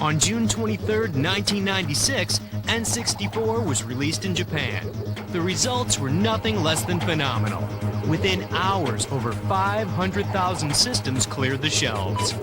On June 23, 1996, N64 was released in Japan. The results were nothing less than phenomenal. Within hours, over 500,000 systems cleared the shelves.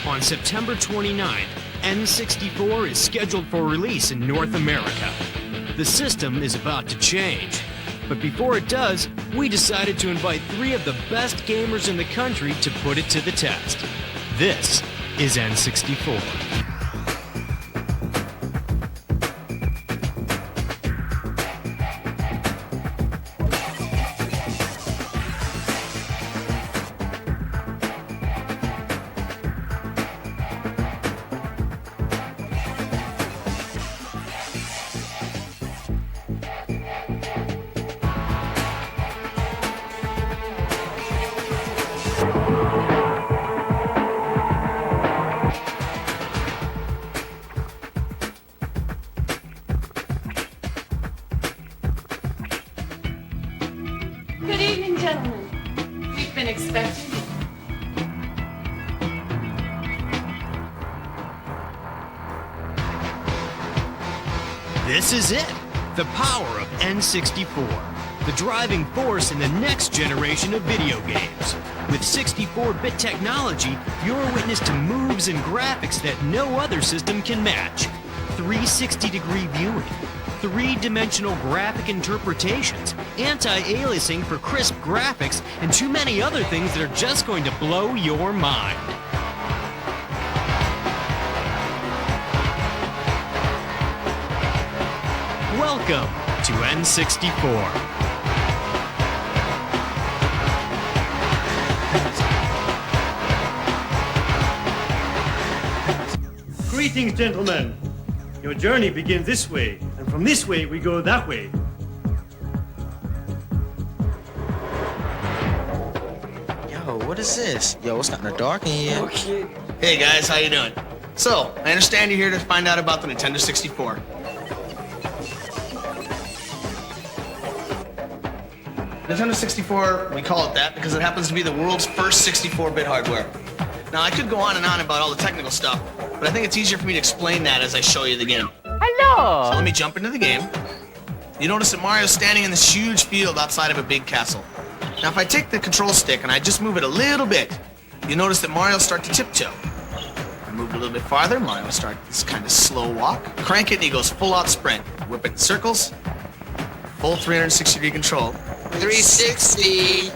On September 29th, N64 is scheduled for release in North America. The system is about to change. But before it does, we decided to invite 3 of the best gamers in the country to put it to the test. This is N64. Good evening, gentlemen. We've been expecting you. This is it, the power of N64, the driving force in the next generation of video games. With 64-bit technology, you're witness to moves and graphics that no other system can match. 360-degree viewing, 3-dimensional graphic interpretations, anti-aliasing for crisp graphics, and too many other things that are just going to blow your mind. Welcome to N64. Greetings, gentlemen. Your journey begins this way, and from this way we go that way. Yo, what is this? Yo, it's kinda dark in here. Okay. Hey guys, how you doing? So, I understand you're here to find out about the Nintendo 64. Nintendo 64, we call it that because it happens to be the world's first 64-bit hardware. Now, I could go on and on about all the technical stuff, but I think it's easier for me to explain that as I show you the game. Hello! So let me jump into the game. You notice that Mario's standing in this huge field outside of a big castle. Now, if I take the control stick and I just move it a little bit, you notice that Mario will start to tiptoe. If I move it a little bit farther, Mario will start this kind of slow walk. Crank it and he goes full-out sprint. Whip it in circles. Full 360-degree control. 360.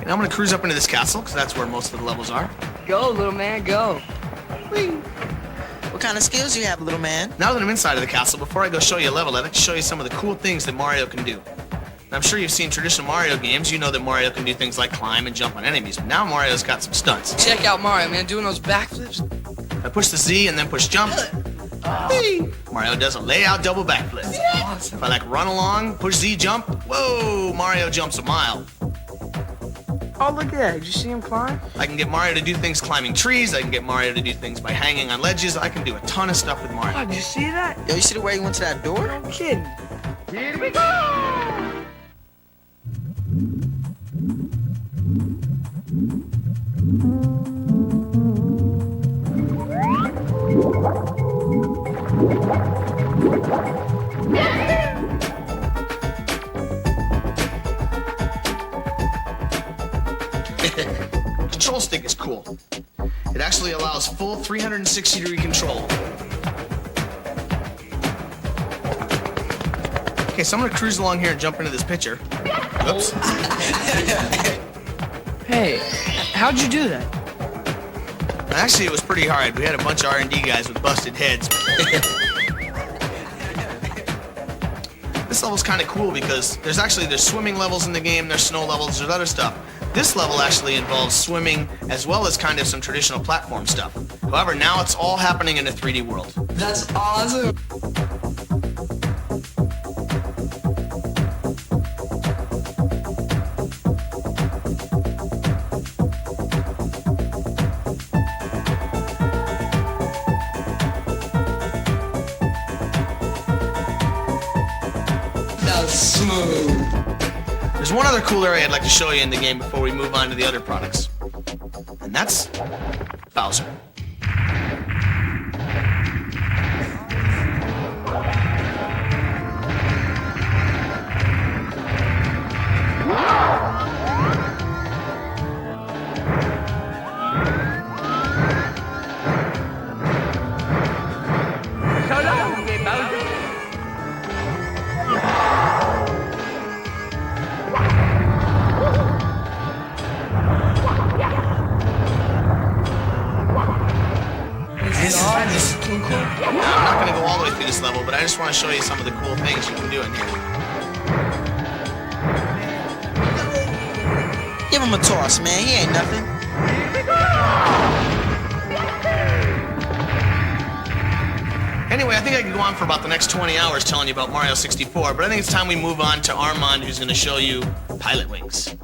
And I'm gonna cruise up into this castle, because that's where most of the levels are. Go, little man, go. Whee. What kind of skills you have, little man? Now that I'm inside of the castle, before I go show you a level, I'd like to show you some of the cool things that Mario can do. And I'm sure you've seen traditional Mario games. You know that Mario can do things like climb and jump on enemies. But now Mario's got some stunts. Check out Mario, man, doing those backflips. I push the Z and then push jump. Mario does a layout double backflip. Awesome. If I like run along, push Z jump, whoa, Mario jumps a mile. Oh, look at that. Did you see him climb? I can get Mario to do things climbing trees. I can get Mario to do things by hanging on ledges. I can do a ton of stuff with Mario. Oh, did you see that? Yo, you see the way he went to that door? No kidding. Here we go! Control stick is cool. It actually allows full 360-degree control. Okay, so I'm gonna cruise along here and jump into this picture. Oops. Hey, how'd you do that? Actually, it was pretty hard. We had a bunch of R&D guys with busted heads. This level's kind of cool because there's swimming levels in the game, there's snow levels, there's other stuff. This level actually involves swimming as well as kind of some traditional platform stuff. However, now it's all happening in a 3D world. That's awesome. There's one other cool area I'd like to show you in the game before we move on to the other products. And that's Bowser. This is cool. Now, I'm not going to go all the way through this level, but I just want to show you some of the cool things you can do in here. Give him a toss, man. He ain't nothing. Anyway, I think I could go on for about the next 20 hours telling you about Mario 64, but I think it's time we move on to Armand, who's going to show you Pilot Wings.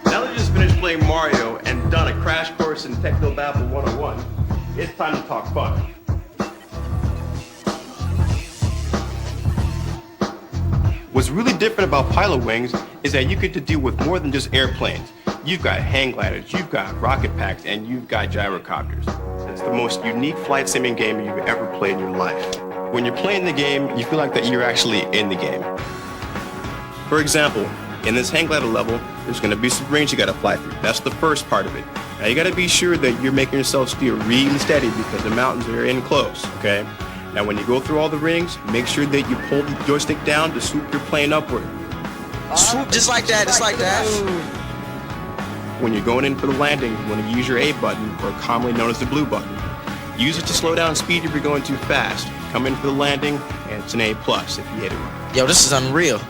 Now that you just finished playing Mario and done a crash course in Techno Babble 101, it's time to talk fun. What's really different about Pilot Wings is that you get to deal with more than just airplanes. You've got hang gliders, you've got rocket packs, and you've got gyrocopters. It's the most unique flight simming game you've ever played in your life. When you're playing the game, you feel like that you're actually in the game. For example, in this hang glider level, there's going to be some rings you got to fly through. That's the first part of it. Now you got to be sure that you're making yourself steer really steady because the mountains are in close, okay? Now when you go through all the rings, make sure that you pull the joystick down to swoop your plane upward. Swoop just like that, just like that. When you're going in for the landing, you want to use your A button, or commonly known as the blue button. Use it to slow down speed if you're going too fast. Come in for the landing, and it's an A+ if you hit it right. Yo, this is unreal.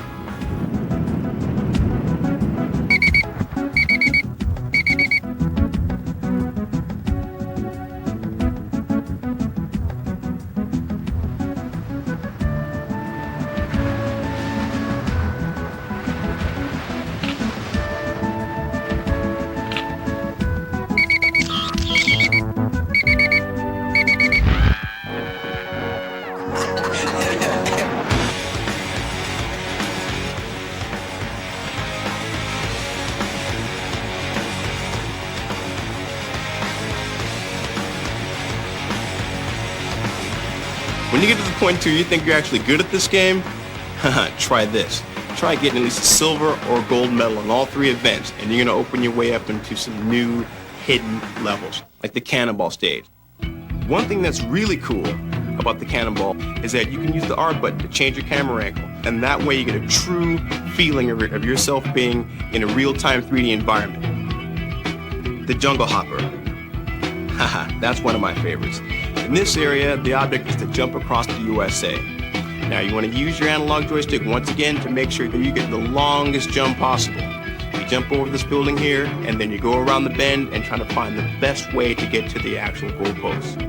When you get to the point where you think you're actually good at this game, try this. Try getting at least a silver or gold medal in all 3 events, and you're going to open your way up into some new hidden levels, like the cannonball stage. One thing that's really cool about the cannonball is that you can use the R button to change your camera angle, and that way you get a true feeling of yourself being in a real-time 3D environment. The jungle hopper. Haha, that's one of my favorites. In this area, the object is to jump across the USA. Now you want to use your analog joystick once again to make sure that you get the longest jump possible. You jump over this building here, and then you go around the bend and try to find the best way to get to the actual goalpost.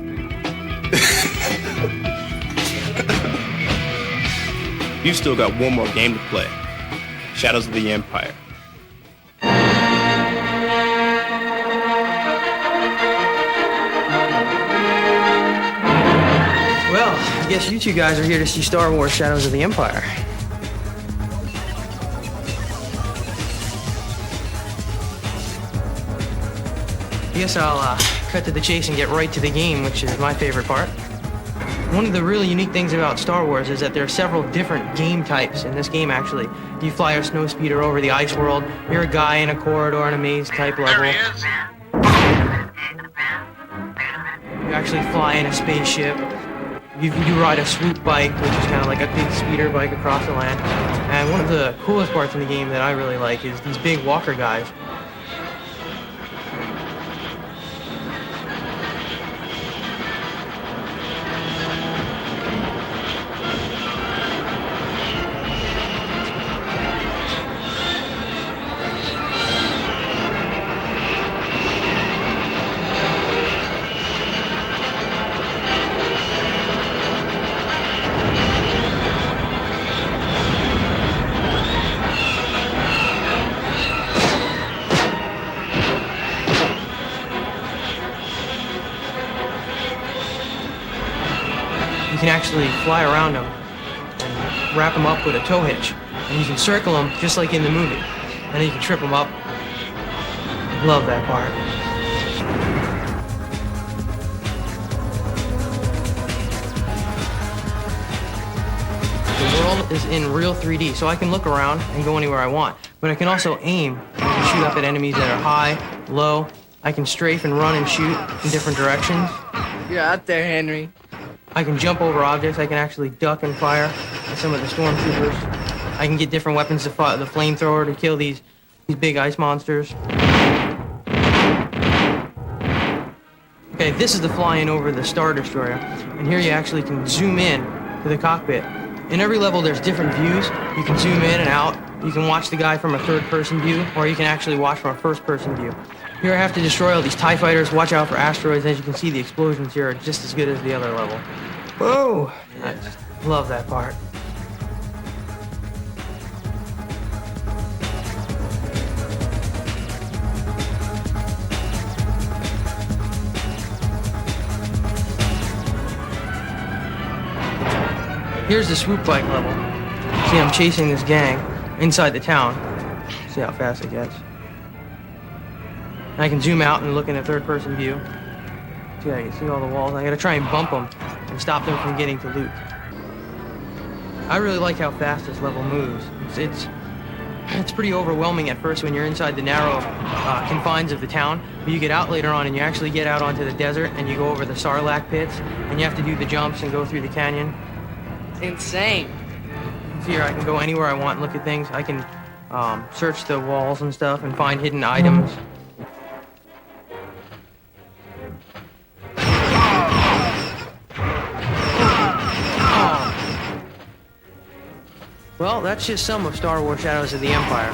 You've still got one more game to play. Shadows of the Empire. Well, I guess you two guys are here to see Star Wars Shadows of the Empire. I guess I'll cut to the chase and get right to the game, which is my favorite part. One of the really unique things about Star Wars is that there are several different game types in this game, actually. You fly a snow speeder over the ice world, you're a guy in a corridor in a maze type level. You actually fly in a spaceship. You ride a swoop bike, which is kind of like a big speeder bike across the land. And one of the coolest parts in the game that I really like is these big walker guys. actually fly around them and wrap them up with a tow hitch. And you can circle them just like in the movie. And then you can trip them up. Love that part. The world is in real 3D, so I can look around and go anywhere I want. But I can also aim and shoot up at enemies that are high, low. I can strafe and run and shoot in different directions. You're out there, Henry. I can jump over objects. I can actually duck and fire at some of the stormtroopers. I can get different weapons to fight the flamethrower to kill these big ice monsters. Okay, this is the flying over the Star Destroyer. And here you actually can zoom in to the cockpit. In every level, there's different views. You can zoom in and out. You can watch the guy from a third-person view, or you can actually watch from a first-person view. Here I have to destroy all these TIE fighters, watch out for asteroids. As you can see, the explosions here are just as good as the other level. Whoa! I just love that part. Here's the swoop bike level. See, I'm chasing this gang inside the town. See how fast it gets. And I can zoom out and look in a third-person view. See, I can see all the walls. I gotta try and bump them and stop them from getting to loot. I really like how fast this level moves. It's pretty overwhelming at first when you're inside the narrow confines of the town, but you get out later on and you actually get out onto the desert and you go over the Sarlacc pits and you have to do the jumps and go through the canyon. Insane. Here I can go anywhere I want and look at things. I can search the walls and stuff and find hidden items. Well, that's just some of Star Wars Shadows of the Empire.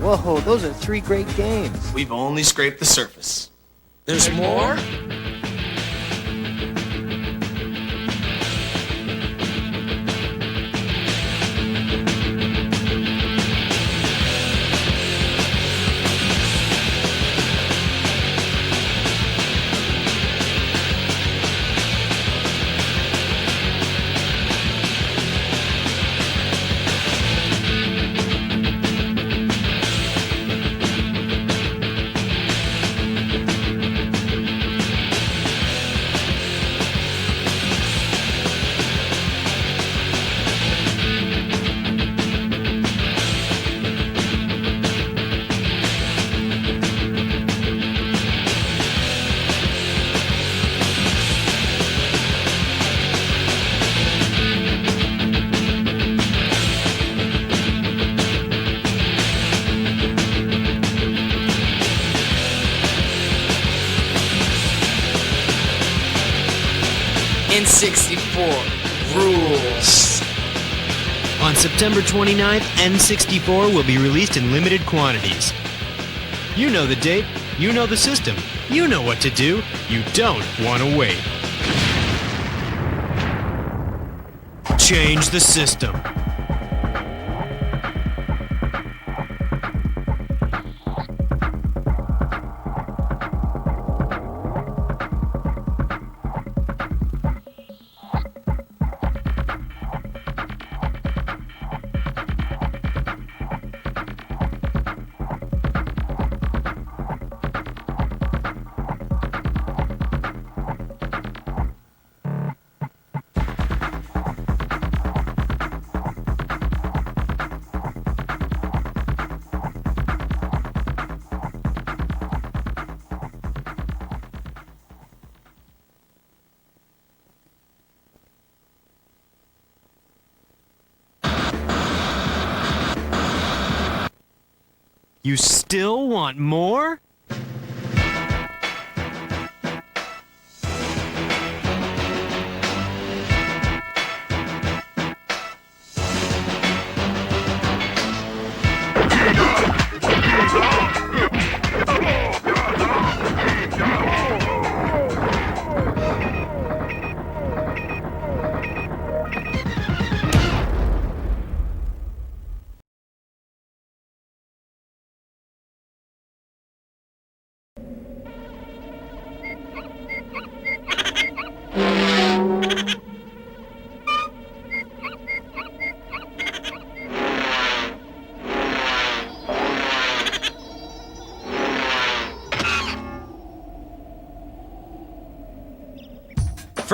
Whoa, those are 3 great games. We've only scraped the surface. There's more? N64 rules. On September 29th, N64 will be released in limited quantities. You know the date, you know the system, you know what to do, you don't want to wait. Change the system. You still want more?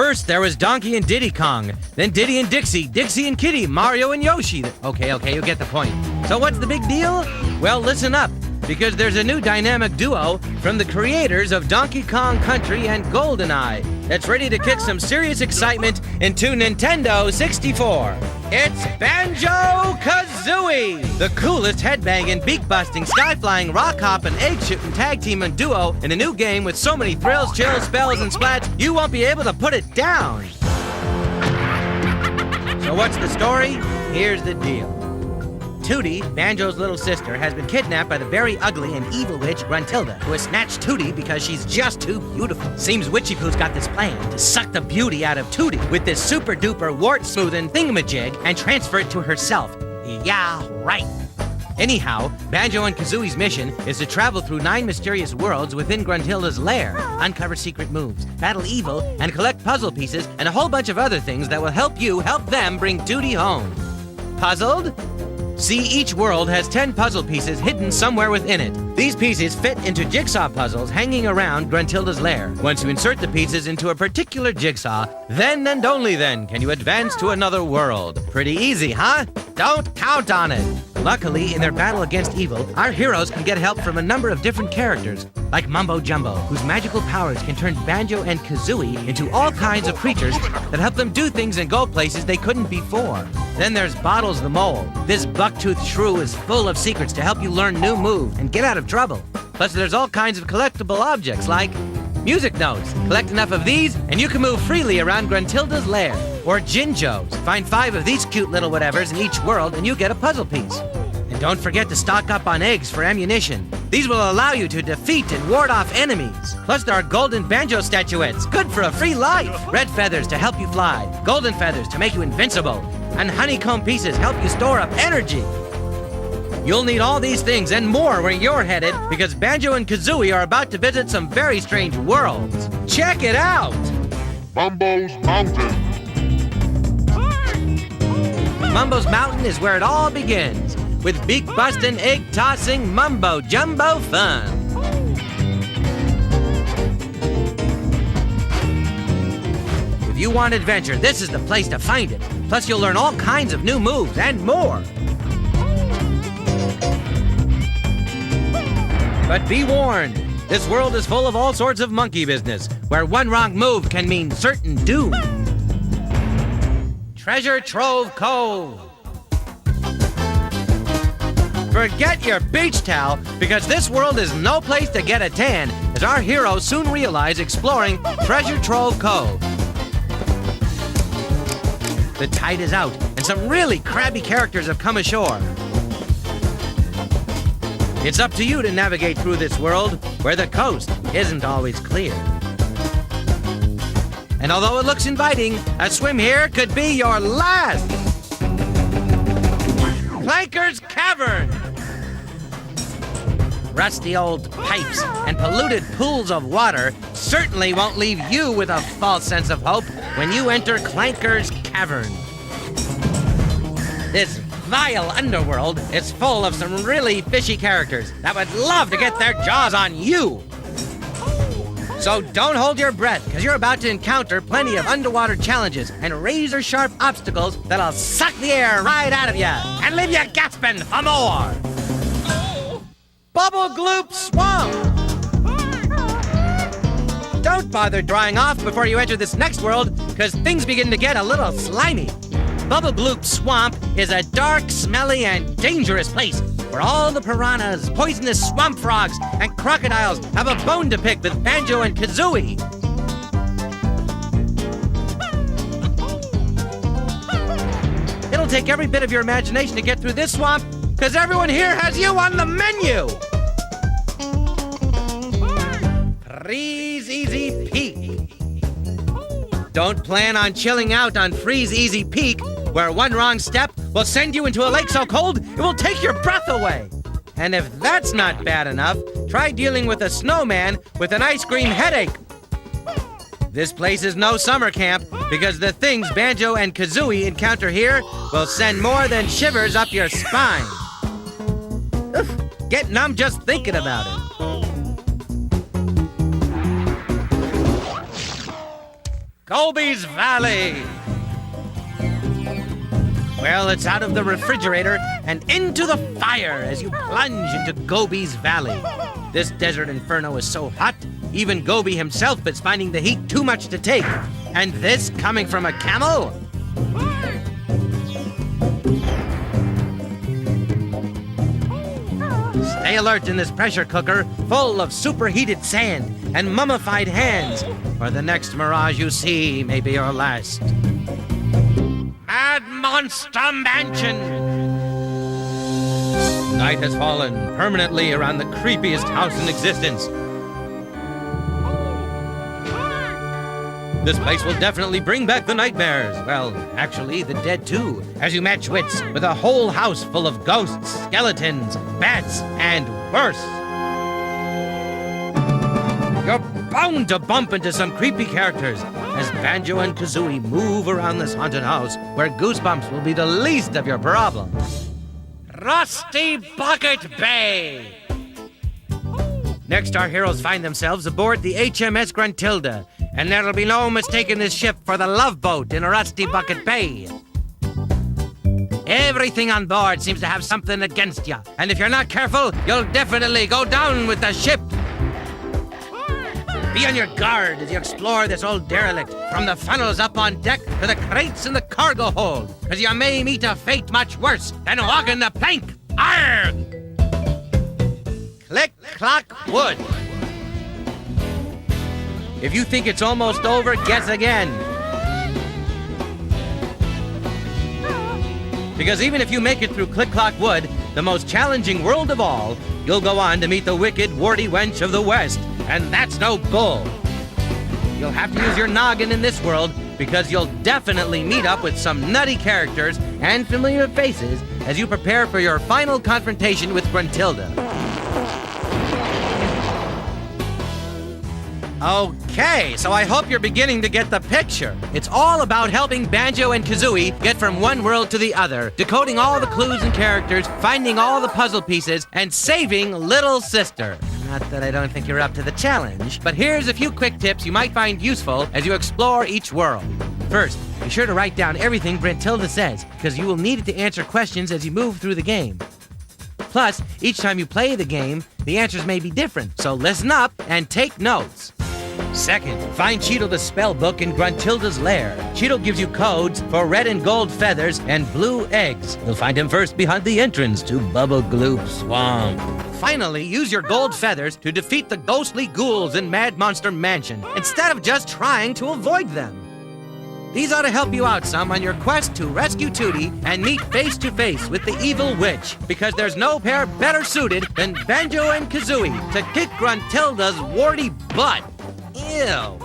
First, there was Donkey and Diddy Kong. Then Diddy and Dixie, Dixie and Kitty, Mario and Yoshi. Okay, you get the point. So what's the big deal? Well, listen up, because there's a new dynamic duo from the creators of Donkey Kong Country and GoldenEye that's ready to kick some serious excitement into Nintendo 64. It's Banjo Kazooie, the coolest headbanging, beak-busting, sky-flying, rock-hopping, egg-shooting, tag-teaming duo in a new game with so many thrills, chills, spells, and splats, you won't be able to put it down. So what's the story? Here's the deal. Tootie, Banjo's little sister, has been kidnapped by the very ugly and evil witch Gruntilda, who has snatched Tootie because she's just too beautiful. Seems Witchy Poo's got this plan to suck the beauty out of Tootie with this super-duper wart-smoothing thingamajig and transfer it to herself. Yeah, right. Anyhow, Banjo and Kazooie's mission is to travel through 9 mysterious worlds within Gruntilda's lair, uncover secret moves, battle evil, and collect puzzle pieces and a whole bunch of other things that will help you help them bring Tootie home. Puzzled? See, each world has 10 puzzle pieces hidden somewhere within it. These pieces fit into jigsaw puzzles hanging around Gruntilda's lair. Once you insert the pieces into a particular jigsaw, then and only then can you advance to another world. Pretty easy, huh? Don't count on it. Luckily, in their battle against evil, our heroes can get help from a number of different characters, like Mumbo Jumbo, whose magical powers can turn Banjo and Kazooie into all kinds of creatures that help them do things and go places they couldn't before. Then there's Bottles the Mole. This buck-toothed shrew is full of secrets to help you learn new moves and get out of trouble. Plus, there's all kinds of collectible objects like music notes. Collect enough of these, and you can move freely around Gruntilda's lair. Or Jinjos. Find 5 of these cute little whatevers in each world, and you get a puzzle piece. And don't forget to stock up on eggs for ammunition. These will allow you to defeat and ward off enemies. Plus, there are golden banjo statuettes, good for a free life. Red feathers to help you fly, golden feathers to make you invincible, and honeycomb pieces help you store up energy. You'll need all these things and more where you're headed, because Banjo and Kazooie are about to visit some very strange worlds. Check it out! Mumbo's Mountain. Mumbo's Mountain is where it all begins, with beak-busting, egg-tossing, mumbo-jumbo fun. If you want adventure, this is the place to find it. Plus, you'll learn all kinds of new moves and more. But be warned, this world is full of all sorts of monkey business, where one wrong move can mean certain doom. Treasure Trove Cove. Forget your beach towel, because this world is no place to get a tan, as our heroes soon realize exploring Treasure Trove Cove. The tide is out, and some really crabby characters have come ashore. It's up to you to navigate through this world, where the coast isn't always clear. And although it looks inviting, a swim here could be your last. Clanker's Cavern. Rusty old pipes and polluted pools of water certainly won't leave you with a false sense of hope when you enter Clanker's Cavern. This vile underworld is full of some really fishy characters that would love to get their jaws on you. So don't hold your breath, because you're about to encounter plenty of underwater challenges and razor-sharp obstacles that'll suck the air right out of you and leave you gasping for more. Bubble Gloop Swamp. Don't bother drying off before you enter this next world, because things begin to get a little slimy. Bubble Gloop Swamp is a dark, smelly, and dangerous place where all the piranhas, poisonous swamp frogs, and crocodiles have a bone to pick with Banjo and Kazooie. It'll take every bit of your imagination to get through this swamp, because everyone here has you on the menu! Freeze Easy Peak. Don't plan on chilling out on Freeze Easy Peak, where one wrong step will send you into a lake so cold it will take your breath away. And if that's not bad enough, try dealing with a snowman with an ice cream headache. This place is no summer camp, because the things Banjo and Kazooie encounter here will send more than shivers up your spine. Ugh, get numb just thinking about it. Gobi's Valley. Well, it's out of the refrigerator and into the fire as you plunge into Gobi's Valley. This desert inferno is so hot, even Gobi himself is finding the heat too much to take. And this coming from a camel? Stay alert in this pressure cooker full of superheated sand and mummified hands, or the next mirage you see may be your last. Mad Monster Mansion! Night has fallen permanently around the creepiest house in existence. This place will definitely bring back the nightmares. Well, actually, the dead too, as you match wits with a whole house full of ghosts, skeletons, bats, and worse. You're bound to bump into some creepy characters as Banjo and Kazooie move around this haunted house where goosebumps will be the least of your problems. Rusty Bucket Bay! Next, our heroes find themselves aboard the HMS Gruntilda, and there'll be no mistaking this ship for the Love Boat in Rusty Bucket Bay. Everything on board seems to have something against you, and if you're not careful, you'll definitely go down with the ship. Be on your guard as you explore this old derelict, from the funnels up on deck to the crates in the cargo hold, because you may meet a fate much worse than walking the plank. Arrgh! Click, clock, wood. If you think it's almost over, guess again. Because even if you make it through Click Clock Wood, the most challenging world of all, you'll go on to meet the wicked, warty wench of the West, and that's no bull. You'll have to use your noggin in this world, because you'll definitely meet up with some nutty characters and familiar faces as you prepare for your final confrontation with Gruntilda. Okay, so I hope you're beginning to get the picture. It's all about helping Banjo and Kazooie get from one world to the other, decoding all the clues and characters, finding all the puzzle pieces, and saving Little Sister. Not that I don't think you're up to the challenge, but here's a few quick tips you might find useful as you explore each world. First, be sure to write down everything Gruntilda says, because you will need it to answer questions as you move through the game. Plus, each time you play the game, the answers may be different, so listen up and take notes. Second, find Cheetle the spell book in Gruntilda's lair. Cheetle gives you codes for red and gold feathers and blue eggs. You'll find him first behind the entrance to Bubble Gloop Swamp. Finally, use your gold feathers to defeat the ghostly ghouls in Mad Monster Mansion, instead of just trying to avoid them. These ought to help you out some on your quest to rescue Tootie and meet face-to-face with the evil witch, because there's no pair better suited than Banjo and Kazooie to kick Gruntilda's warty butt. Ew.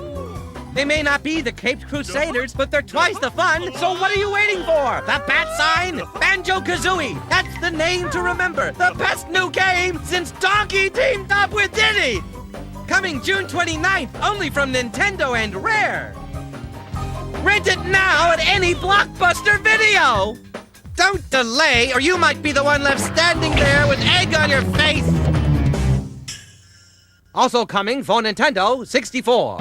They may not be the Caped Crusaders, but they're twice the fun, so what are you waiting for? The bat sign? Banjo Kazooie! That's the name to remember! The best new game since Donkey teamed up with Diddy! Coming June 29th, only from Nintendo and Rare! Rent it now at any Blockbuster Video! Don't delay, or you might be the one left standing there with egg on your face! Also coming for Nintendo 64.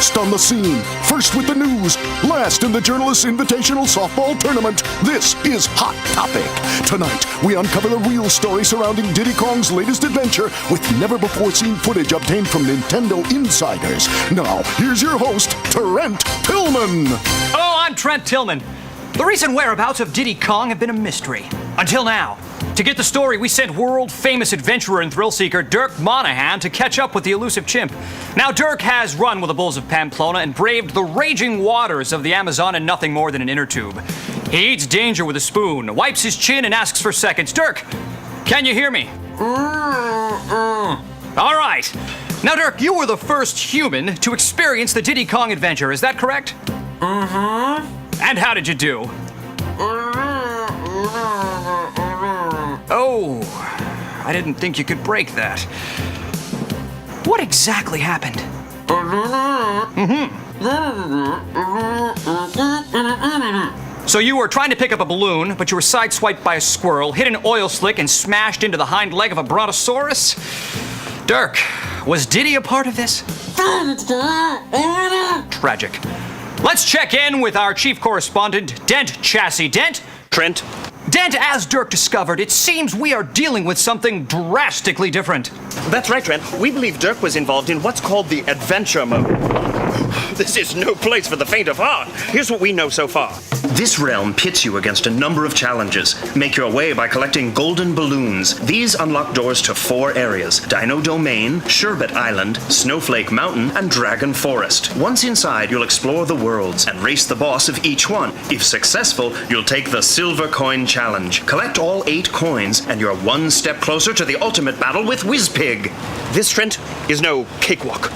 First on the scene, first with the news, last in the Journalists' Invitational Softball Tournament. This is Hot Topic. Tonight, we uncover the real story surrounding Diddy Kong's latest adventure with never-before-seen footage obtained from Nintendo insiders. Now, here's your host, Trent Tillman. Hello, I'm Trent Tillman. The recent whereabouts of Diddy Kong have been a mystery. Until now. To get the story, we sent world-famous adventurer and thrill-seeker Dirk Monahan to catch up with the elusive chimp. Now, Dirk has run with the bulls of Pamplona and braved the raging waters of the Amazon in nothing more than an inner tube. He eats danger with a spoon, wipes his chin, and asks for seconds. Dirk, can you hear me? All right. Now, Dirk, you were the first human to experience the Diddy Kong adventure. Is that correct? And how did you do? Oh, I didn't think you could break that. What exactly happened? So you were trying to pick up a balloon, but you were sideswiped by a squirrel, hit an oil slick, and smashed into the hind leg of a brontosaurus? Dirk, was Diddy a part of this? Tragic. Let's check in with our chief correspondent, Dent Chassis. Dent? Trent? Dent, as Dirk discovered, it seems we are dealing with something drastically different. That's right, Trent. We believe Dirk was involved in what's called the adventure mode. This is no place for the faint of heart. Here's what we know so far. This realm pits you against a number of challenges. Make your way by collecting golden balloons. These unlock doors to 4 areas: Dino Domain, Sherbet Island, Snowflake Mountain, and Dragon Forest. Once inside, you'll explore the worlds and race the boss of each one. If successful, you'll take the Silver Coin Challenge. Collect all 8 coins, and you're one step closer to the ultimate battle with Whizpig. This, Trent, is no cakewalk.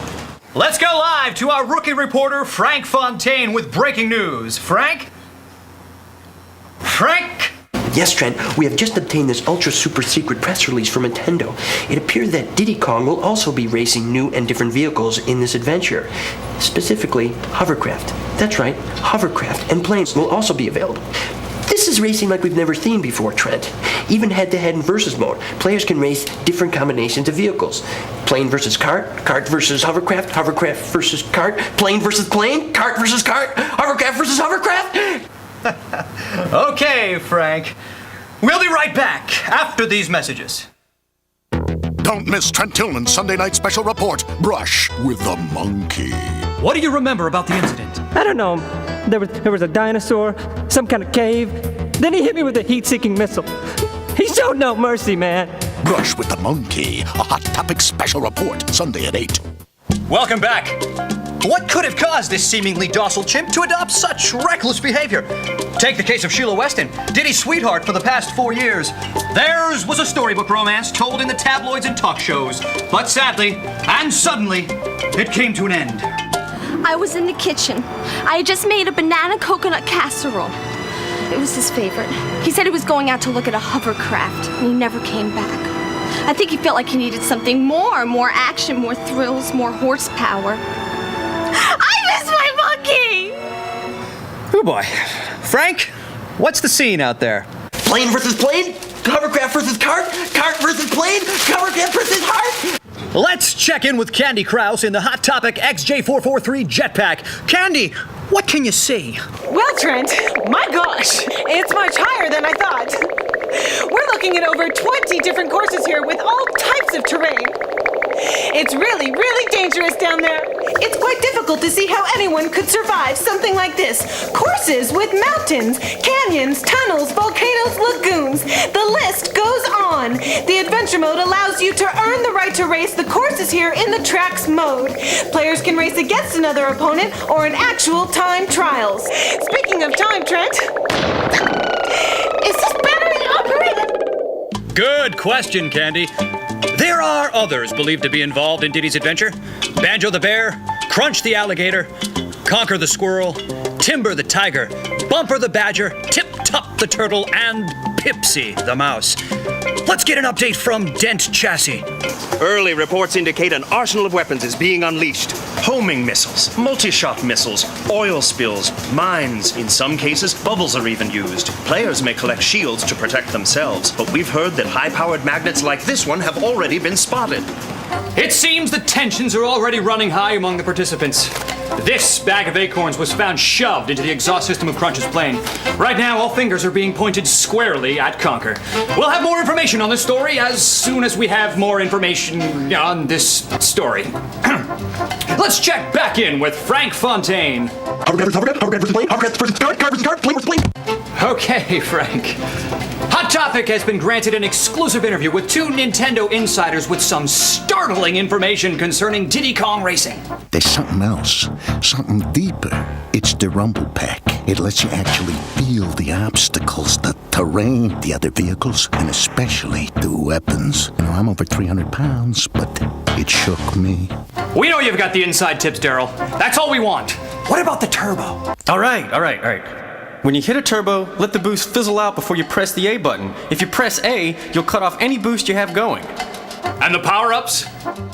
Let's go live to our rookie reporter, Frank Fontaine, with breaking news. Frank? Frank? Yes, Trent, we have just obtained this ultra super secret press release from Nintendo. It appears that Diddy Kong will also be racing new and different vehicles in this adventure. Specifically, hovercraft. That's right, hovercraft and planes will also be available. This is racing like we've never seen before, Trent. Even head-to-head in versus mode, players can race different combinations of vehicles. Plane versus cart, cart versus hovercraft, hovercraft versus cart, plane versus plane, cart versus cart, hovercraft versus hovercraft. Okay, Frank. We'll be right back after these messages. Don't miss Trent Tillman's Sunday night special report, Brush with the Monkey. What do you remember about the incident? I don't know. There was a dinosaur, some kind of cave. Then he hit me with a heat-seeking missile. He showed no mercy, man. Brush with the Monkey, a Hot Topic special report, Sunday at 8. Welcome back. What could have caused this seemingly docile chimp to adopt such reckless behavior? Take the case of Sheila Weston, Diddy's sweetheart for the past 4 years. Theirs was a storybook romance told in the tabloids and talk shows. But sadly, and suddenly, it came to an end. I was in the kitchen. I had just made a banana coconut casserole. It was his favorite. He said he was going out to look at a hovercraft, and he never came back. I think he felt like he needed something more action, more thrills, more horsepower. I miss my monkey! Oh boy. Frank, what's the scene out there? Plane versus plane, hovercraft versus cart, cart versus plane, hovercraft versus heart. Let's check in with Candy Krause in the Hot Topic XJ443 Jetpack. Candy, what can you see? Well, Trent, my gosh, it's much higher than I thought. We're looking at over 20 different courses here with all types of terrain. It's really dangerous down there. It's quite difficult to see how anyone could survive something like this. Courses with mountains, canyons, tunnels, volcanoes, lagoons. The list goes on. The adventure mode allows you to earn the right to race the courses here in the tracks mode. Players can race against another opponent or in actual time trials. Speaking of time, Trent, is this battery operated? Good question, Candy. There are others believed to be involved in Diddy's adventure. Banjo the bear, Crunch the alligator, Conquer the squirrel, Timber the tiger, Bumper the badger, Tip Top the turtle, and Pipsy the mouse. Let's get an update from Dent Chassis. Early reports indicate an arsenal of weapons is being unleashed. Homing missiles, multi-shot missiles, oil spills, mines. In some cases, bubbles are even used. Players may collect shields to protect themselves, but we've heard that high-powered magnets like this one have already been spotted. It seems the tensions are already running high among the participants. This bag of acorns was found shoved into the exhaust system of Crunch's plane. Right now, all fingers are being pointed squarely at Conker. We'll have more information on this story as soon as we have more information on this story. Let's check back in with Frank Fontaine. Okay, Frank. Hot Topic has been granted an exclusive interview with two Nintendo insiders with some startling information concerning Diddy Kong Racing. There's something else, something deeper. It's the Rumble Pack. It lets you actually feel the obstacles, the terrain, the other vehicles, and especially the weapons. You know, I'm over 300 pounds, but it shook me. We know you've got the inside tips, Daryl. That's all we want. What about the turbo? All right. When you hit a turbo, let the boost fizzle out before you press the A button. If you press A, you'll cut off any boost you have going. And the power-ups?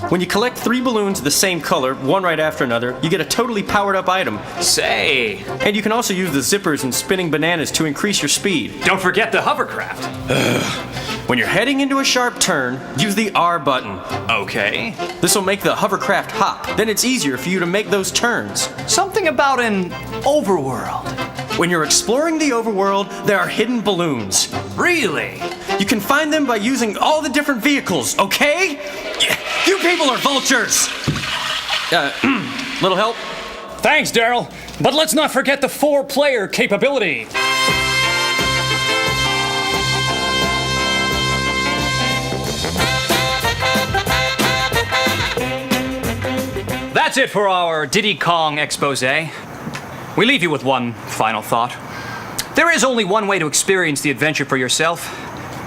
When you collect 3 balloons the same color, one right after another, you get a totally powered-up item. Say! And you can also use the zippers and spinning bananas to increase your speed. Don't forget the hovercraft. When you're heading into a sharp turn, use the R button. Okay. This will make the hovercraft hop. Then it's easier for you to make those turns. Something about an overworld. When you're exploring the overworld, there are hidden balloons. Really? You can find them by using all the different vehicles, okay? You people are vultures! Little help? Thanks, Daryl. But let's not forget the 4-player capability. That's it for our Diddy Kong expose. We leave you with one final thought. There is only one way to experience the adventure for yourself.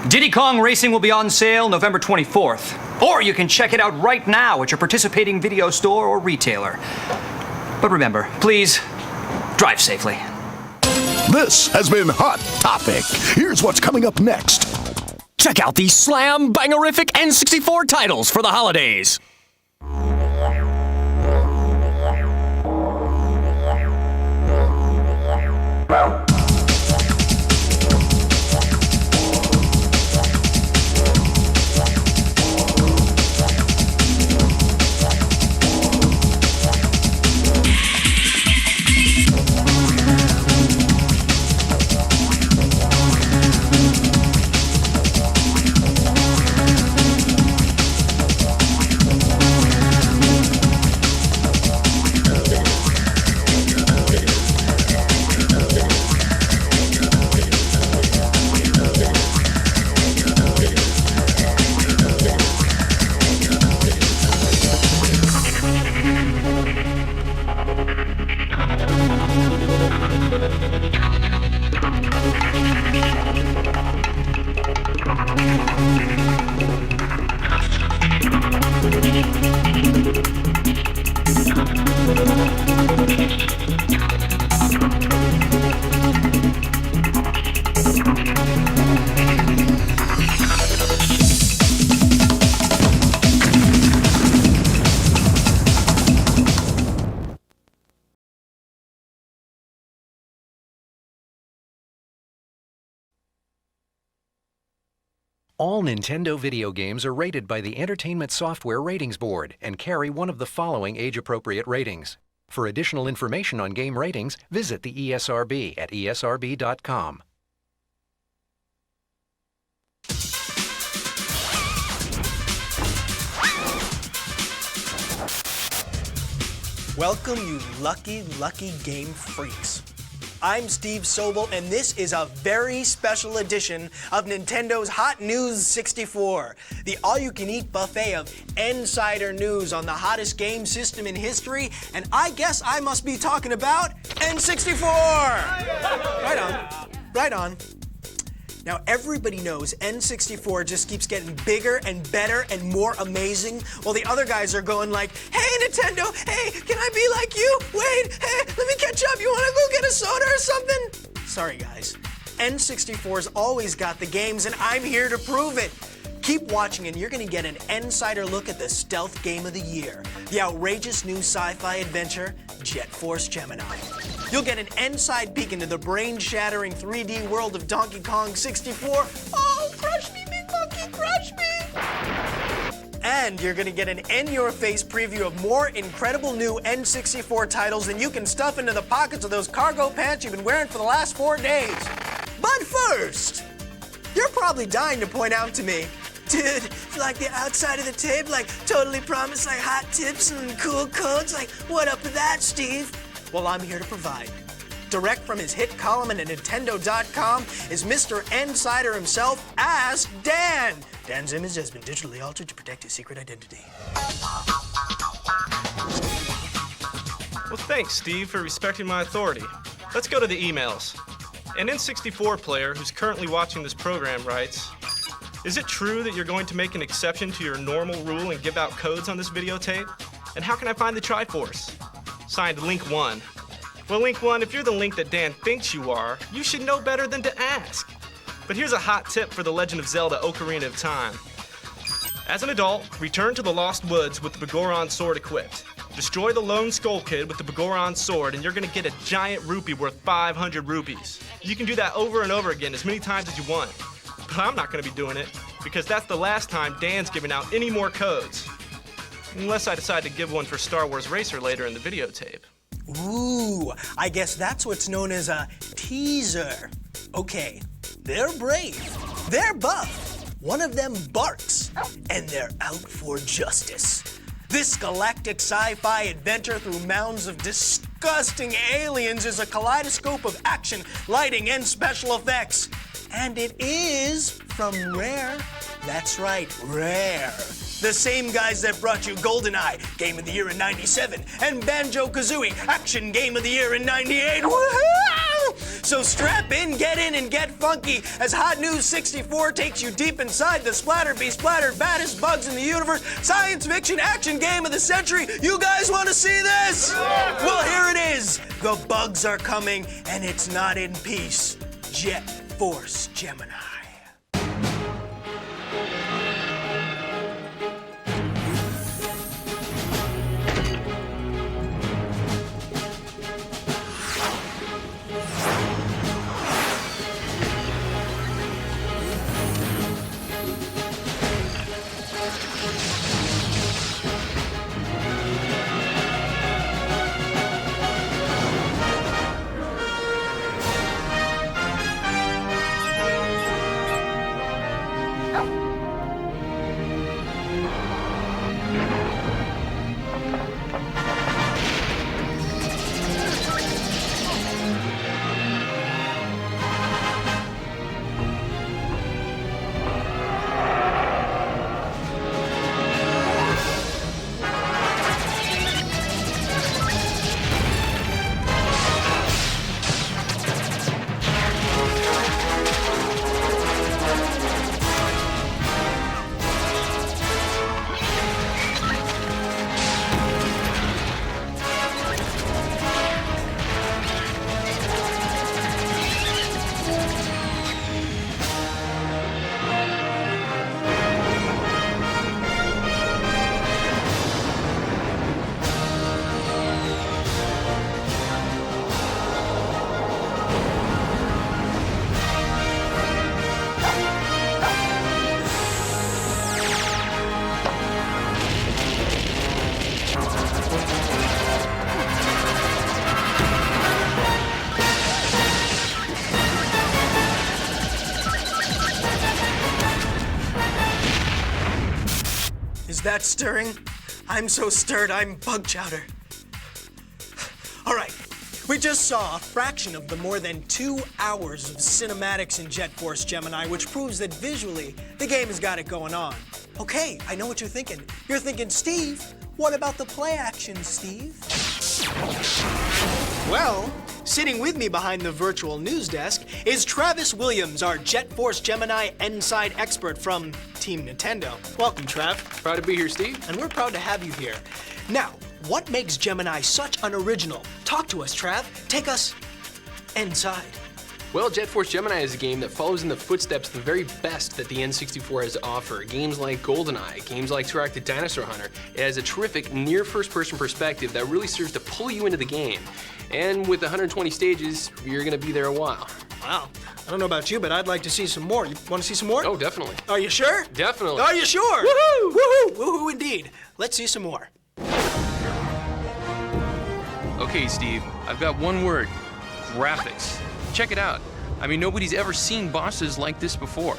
Diddy Kong Racing will be on sale November 24th. Or you can check it out right now at your participating video store or retailer. But remember, please, drive safely. This has been Hot Topic. Here's what's coming up next. Check out these slam-bangerific N64 titles for the holidays. All Nintendo video games are rated by the Entertainment Software Ratings Board and carry one of the following age-appropriate ratings. For additional information on game ratings, visit the ESRB at esrb.com. Welcome, you lucky, lucky game freaks. I'm Steve Sobel, and this is a very special edition of Nintendo's Hot News 64, the all-you-can-eat buffet of insider news on the hottest game system in history, and I guess I must be talking about N64! Right on. Now, everybody knows N64 just keeps getting bigger and better and more amazing, while the other guys are going like, hey, Nintendo, hey, can I be like you? Wait, hey, let me catch up. You want to go get a soda or something? Sorry, guys. N64's always got the games, and I'm here to prove it. Keep watching, and you're going to get an insider look at the stealth game of the year, the outrageous new sci-fi adventure, Jet Force Gemini. You'll get an inside peek into the brain-shattering 3D world of Donkey Kong 64. Oh, crush me, big monkey, crush me! And you're gonna get an in-your-face preview of more incredible new N64 titles than you can stuff into the pockets of those cargo pants you've been wearing for the last 4 days. But first, you're probably dying to point out to me, dude, like the outside of the tape, like totally promised like hot tips and cool codes, like what up with that, Steve? Well, I'm here to provide. Direct from his hit column at Nintendo.com is Mr. Insider himself, Ask Dan. Dan's image has been digitally altered to protect his secret identity. Well, thanks, Steve, for respecting my authority. Let's go to the emails. An N64 player who's currently watching this program writes, is it true that you're going to make an exception to your normal rule and give out codes on this videotape? And how can I find the Triforce? Signed, Link 1. Well, Link 1, if you're the Link that Dan thinks you are, you should know better than to ask. But here's a hot tip for The Legend of Zelda Ocarina of Time. As an adult, return to the Lost Woods with the Bagoron sword equipped. Destroy the Lone Skull Kid with the Bagoron sword and you're gonna get a giant rupee worth 500 rupees. You can do that over and over again as many times as you want. But I'm not gonna be doing it, because that's the last time Dan's giving out any more codes. Unless I decide to give one for Star Wars Racer later in the videotape. Ooh, I guess that's what's known as a teaser. Okay, they're brave, they're buff, one of them barks, and they're out for justice. This galactic sci-fi adventure through mounds of disgusting aliens is a kaleidoscope of action, lighting, and special effects. And it is from Rare. That's right, Rare. The same guys that brought you GoldenEye, Game of the Year in '97, and Banjo Kazooie, Action Game of the Year in '98. Woohoo! So strap in, and get funky as Hot News 64 takes you deep inside the splattered baddest bugs in the universe, science fiction action game of the century. You guys want to see this? Well, here it is. The bugs are coming, and it's not in peace. Jet Force Gemini. That stirring? I'm so stirred, I'm bug chowder. All right, we just saw a fraction of the more than 2 hours of cinematics in Jet Force Gemini, which proves that visually, the game has got it going on. Okay, I know what you're thinking. You're thinking, Steve, what about the play action, Steve? Well, sitting with me behind the virtual news desk is Travis Williams, our Jet Force Gemini Inside expert from Team Nintendo. Welcome, Trav. Proud to be here, Steve. And we're proud to have you here. Now, what makes Gemini such an original? Talk to us, Trav. Take us inside. Well, Jet Force Gemini is a game that follows in the footsteps of the very best that the N64 has to offer. Games like GoldenEye, games like Turok: Dinosaur Hunter. It has a terrific near first-person perspective that really serves to pull you into the game. And with 120 stages, you're gonna be there a while. Wow. I don't know about you, but I'd like to see some more. You want to see some more? Oh, definitely. Are you sure? Definitely. Are you sure? Woohoo! Woohoo! Woohoo indeed. Let's see some more. Okay, Steve, I've got one word. Graphics. Check it out. I mean, nobody's ever seen bosses like this before.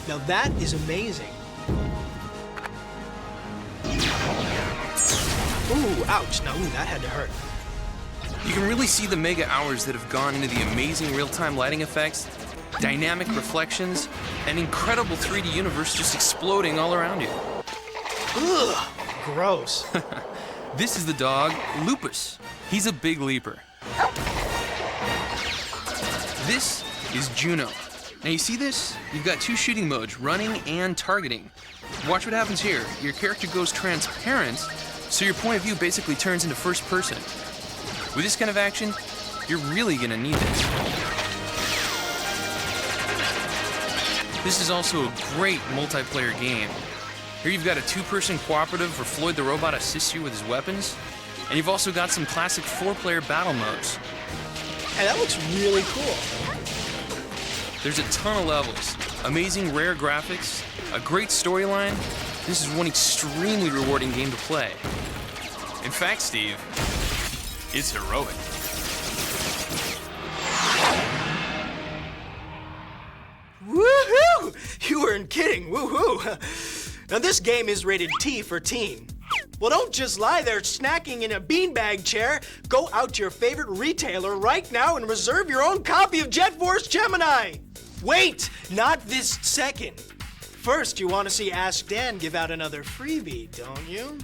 Now that is amazing. Ooh, ouch. Now, that had to hurt. You can really see the mega hours that have gone into the amazing real-time lighting effects, dynamic reflections, and incredible 3D universe just exploding all around you. Ugh, gross. This is the dog, Lupus. He's a big leaper. This is Juno. Now you see this? You've got two shooting modes, running and targeting. Watch what happens here. Your character goes transparent, so your point of view basically turns into first person. With this kind of action, you're really gonna need this. This is also a great multiplayer game. Here you've got a two-person cooperative where Floyd the robot assists you with his weapons, and you've also got some classic four-player battle modes. Hey, that looks really cool. There's a ton of levels, amazing rare graphics, a great storyline. This is one extremely rewarding game to play. In fact, Steve, it's heroic. Woohoo! You weren't kidding, woohoo! Now this game is rated T for teen. Well, don't just lie there snacking in a beanbag chair. Go out to your favorite retailer right now and reserve your own copy of Jet Force Gemini. Wait, not this second. First, you want to see Ask Dan give out another freebie, don't you?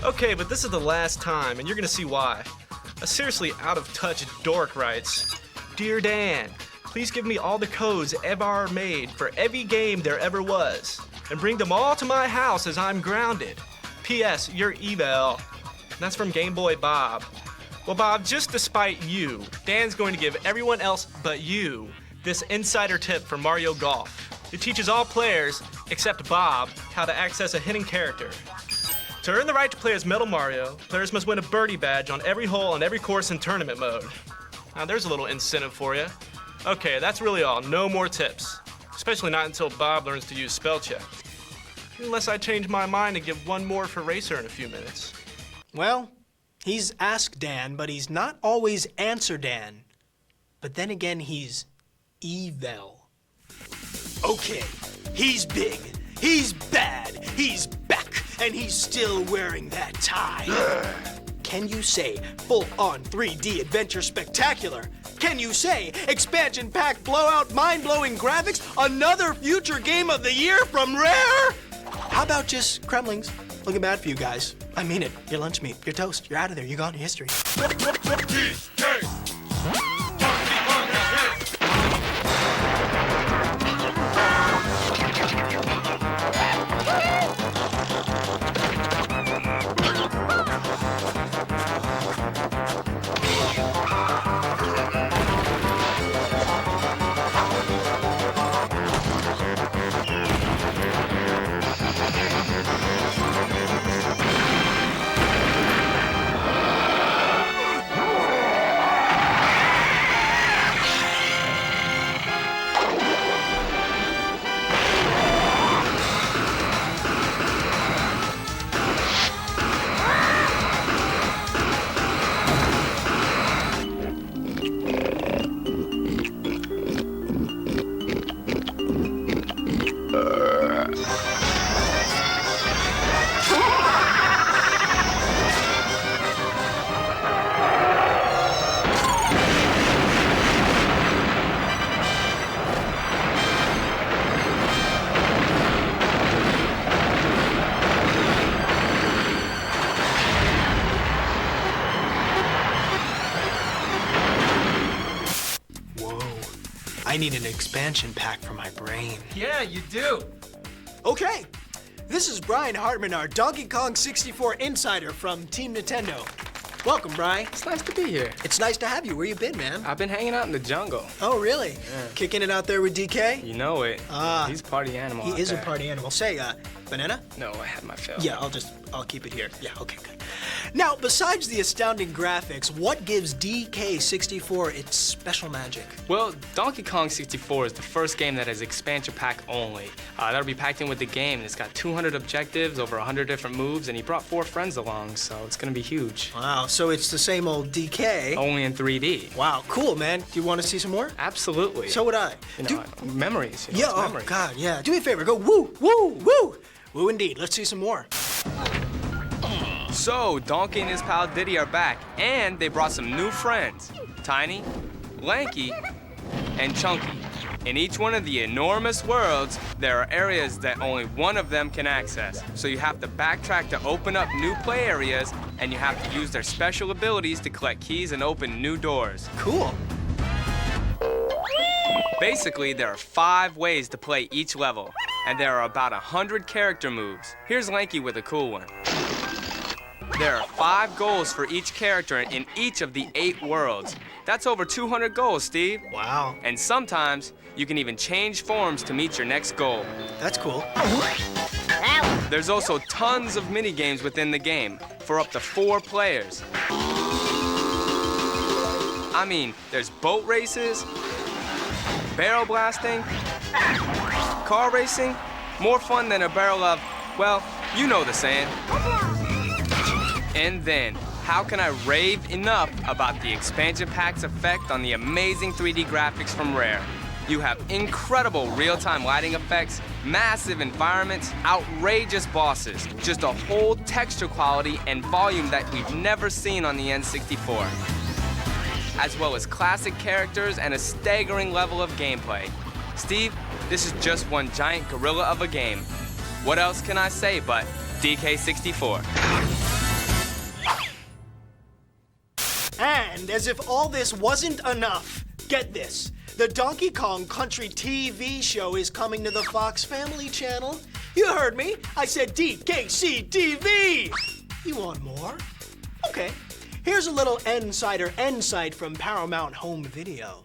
Okay, but this is the last time, and you're gonna see why. A seriously out-of-touch dork writes, Dear Dan, please give me all the codes ever made for every game there ever was, and bring them all to my house as I'm grounded. P.S. You're evil. That's from Game Boy Bob. Well, Bob, just to spite you, Dan's going to give everyone else but you this insider tip for Mario Golf. It teaches all players, except Bob, how to access a hidden character. To earn the right to play as Metal Mario, players must win a birdie badge on every hole on every course in tournament mode. Now there's a little incentive for you. Okay, that's really all. No more tips. Especially not until Bob learns to use spell check. Unless I change my mind and give one more for Racer in a few minutes. Well, he's Ask Dan, but he's not always Answer Dan. But then again, he's evil. Okay, he's big, he's bad, he's back, and he's still wearing that tie. Can you say full-on 3D adventure spectacular? Can you say expansion pack blowout mind-blowing graphics, another future game of the year from Rare? How about just Kremlings? Looking bad for you guys. I mean it. Your lunch meat, your toast, you're out of there. You're gone to history. I need an expansion pack for my brain. Yeah, you do. Okay, this is Brian Hartman, our Donkey Kong 64 insider from Team Nintendo. Welcome, Brian. It's nice to be here. It's nice to have you. Where you been, man? I've been hanging out in the jungle. Oh, really? Yeah. Kicking it out there with DK? You know it. Ah. He's a party animal. He out is there. a party animal. Say, banana? No, I had my fill. Yeah, I'll just I'll keep it here. Yeah, okay, good. Now, besides the astounding graphics, what gives DK64 its special magic? Well, Donkey Kong 64 is the first game that has expansion pack only. That'll be packed in with the game, and it's got 200 objectives, over 100 different moves, and he brought 4 friends along, so it's gonna be huge. Wow, so it's the same old DK. Only in 3D. Wow, cool, man. Do you want to see some more? Absolutely. So would I. You know, memories. You know, Yeah, it's oh, memories. God, yeah. Do me a favor, go woo, woo, woo. Woo indeed. Let's see some more. So, Donkey and his pal Diddy are back, and they brought some new friends. Tiny, Lanky, and Chunky. In each one of the enormous worlds, there are areas that only one of them can access. So you have to backtrack to open up new play areas, and you have to use their special abilities to collect keys and open new doors. Cool. Basically, there are 5 ways to play each level, and there are about 100 character moves. Here's Lanky with a cool one. There are 5 goals for each character in each of the 8 worlds. That's over 200 goals, Steve. Wow. And sometimes, you can even change forms to meet your next goal. That's cool. There's also tons of mini games within the game for up to 4 players. I mean, there's boat races, barrel blasting, car racing, more fun than a barrel of, well, you know the saying. And then, how can I rave enough about the expansion pack's effect on the amazing 3D graphics from Rare? You have incredible real-time lighting effects, massive environments, outrageous bosses, just a whole texture quality and volume that we've never seen on the N64. As well as classic characters and a staggering level of gameplay. Steve, this is just one giant gorilla of a game. What else can I say but DK64? And as if all this wasn't enough, get this. The Donkey Kong Country TV show is coming to the Fox Family Channel. You heard me. I said DKC TV. You want more? Okay. Here's a little Insider Insight from Paramount Home Video.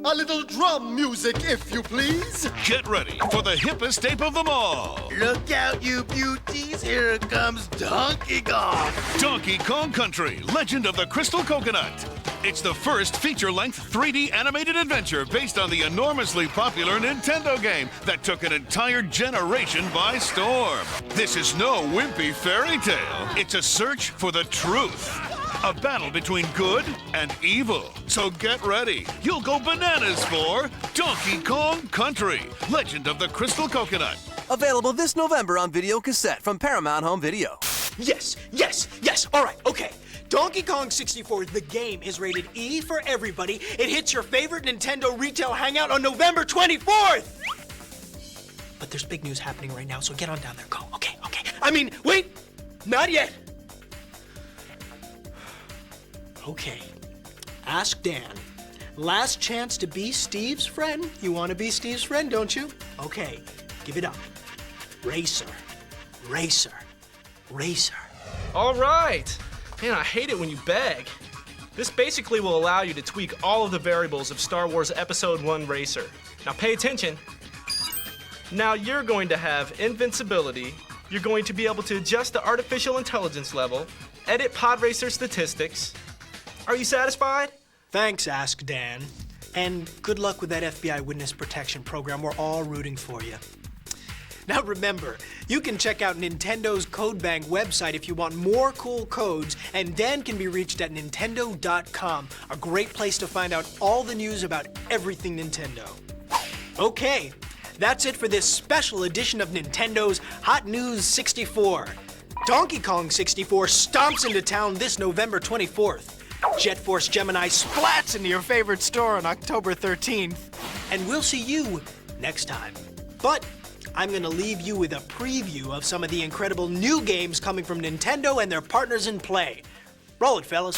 A little drum music, if you please. Get ready for the hippest ape of them all. Look out, you beauties. Here comes Donkey Kong. Donkey Kong Country, Legend of the Crystal Coconut. It's the first feature-length 3D animated adventure based on the enormously popular Nintendo game that took an entire generation by storm. This is no wimpy fairy tale. It's a search for the truth. A battle between good and evil. So get ready. You'll go bananas for Donkey Kong Country, Legend of the Crystal Coconut. Available this November on video cassette from Paramount Home Video. Yes, yes, yes. All right, okay. Donkey Kong 64, the game, is rated E for everybody. It hits your favorite Nintendo retail hangout on November 24th. But there's big news happening right now, so get on down there. Go. Okay, okay. I mean, wait. Not yet. Okay. Ask Dan. Last chance to be Steve's friend. You want to be Steve's friend, don't you? Okay. Give it up. Racer. Racer. Racer. All right. Man, I hate it when you beg. This basically will allow you to tweak all of the variables of Star Wars Episode 1 Racer. Now pay attention. Now you're going to have invincibility, you're going to be able to adjust the artificial intelligence level, edit pod racer statistics. Are you satisfied? Thanks, Ask Dan. And good luck with that FBI witness protection program. We're all rooting for you. Now remember, you can check out Nintendo's Code Bank website if you want more cool codes, and Dan can be reached at Nintendo.com, a great place to find out all the news about everything Nintendo. Okay, that's it for this special edition of Nintendo's Hot News 64. Donkey Kong 64 stomps into town this November 24th. Jet Force Gemini splats into your favorite store on October 13th. And we'll see you next time. But I'm gonna leave you with a preview of some of the incredible new games coming from Nintendo and their partners in play. Roll it, fellas.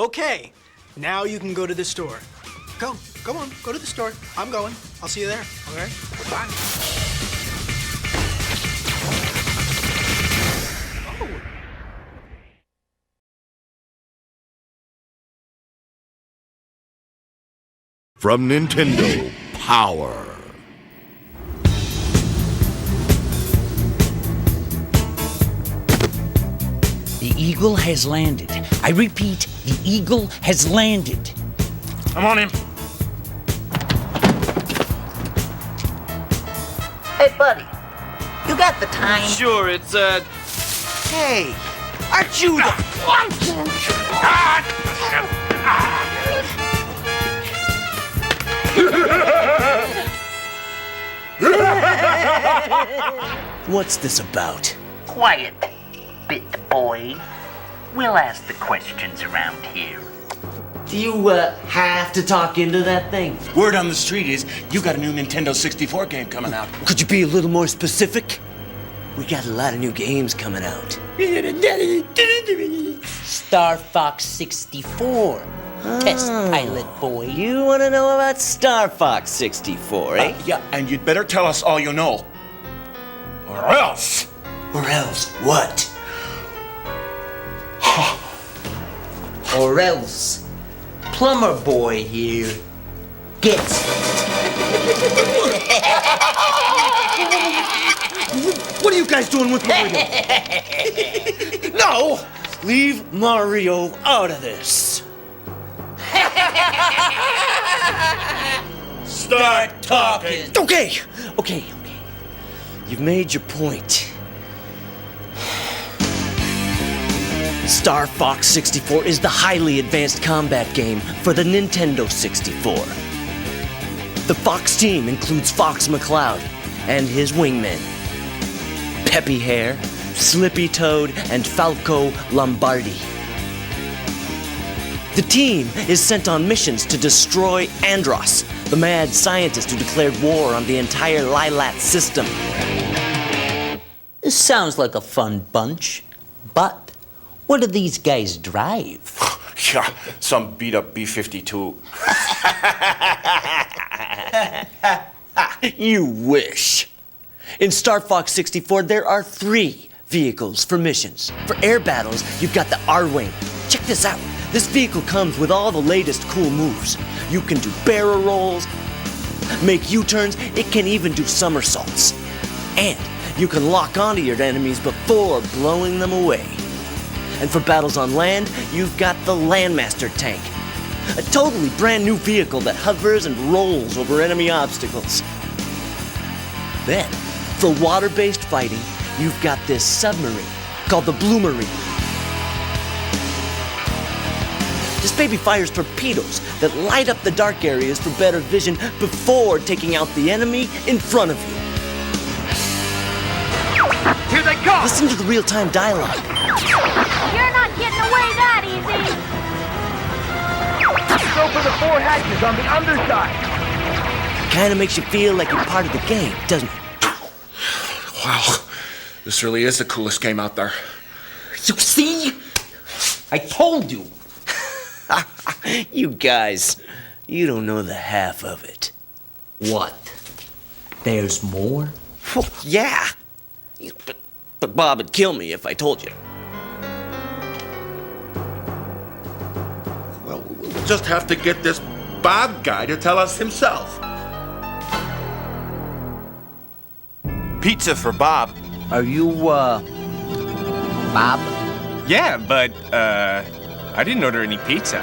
Okay, now you can go to the store. Go on, go to the store. I'm going. I'll see you there, okay? Bye. From Nintendo, Power. The eagle has landed. I repeat, the eagle has landed. I'm on him. Hey, buddy. You got the time? Sure, it's, Hey, aren't you the... What's this about? Quiet, bit boy. We'll ask the questions around here. Do you have to talk into that thing? Word on the street is you got a new Nintendo 64 game coming out. Could you be a little more specific? We got a lot of new games coming out. Star Fox 64. Test pilot boy. You want to know about Star Fox 64, eh? yeah, and you'd better tell us all you know. Or else. Or else what? Or else Plumber Boy here gets What are you guys doing with Mario? No! Leave Mario out of this. Start talking. Okay. You've made your point. Star Fox 64 is the highly advanced combat game for the Nintendo 64. The Fox team includes Fox McCloud and his wingmen, Peppy Hare, Slippy Toad, and Falco Lombardi. The team is sent on missions to destroy Andros, the mad scientist who declared war on the entire Lilat system. This sounds like a fun bunch, but what do these guys drive? Yeah, some beat-up B-52. You wish. In Star Fox 64, there are 3 vehicles for missions. For air battles, you've got the R-Wing. Check this out. This vehicle comes with all the latest cool moves. You can do barrel rolls, make U-turns, it can even do somersaults. And you can lock onto your enemies before blowing them away. And for battles on land, you've got the Landmaster tank. A totally brand new vehicle that hovers and rolls over enemy obstacles. Then, for water-based fighting, you've got this submarine called the Bloomerine. This baby fires torpedoes that light up the dark areas for better vision before taking out the enemy in front of you. Here they come! Listen to the real-time dialogue. You're not getting away that easy. Go for the 4 hatches on the underside. Kinda makes you feel like you're part of the game, doesn't it? Wow, this really is the coolest game out there. You see? I told you. You guys, you don't know the half of it. What? There's more? Well, yeah. But Bob would kill me if I told you. Well, we'll just have to get this Bob guy to tell us himself. Pizza for Bob. Are you, Bob? Yeah, but, I didn't order any pizza.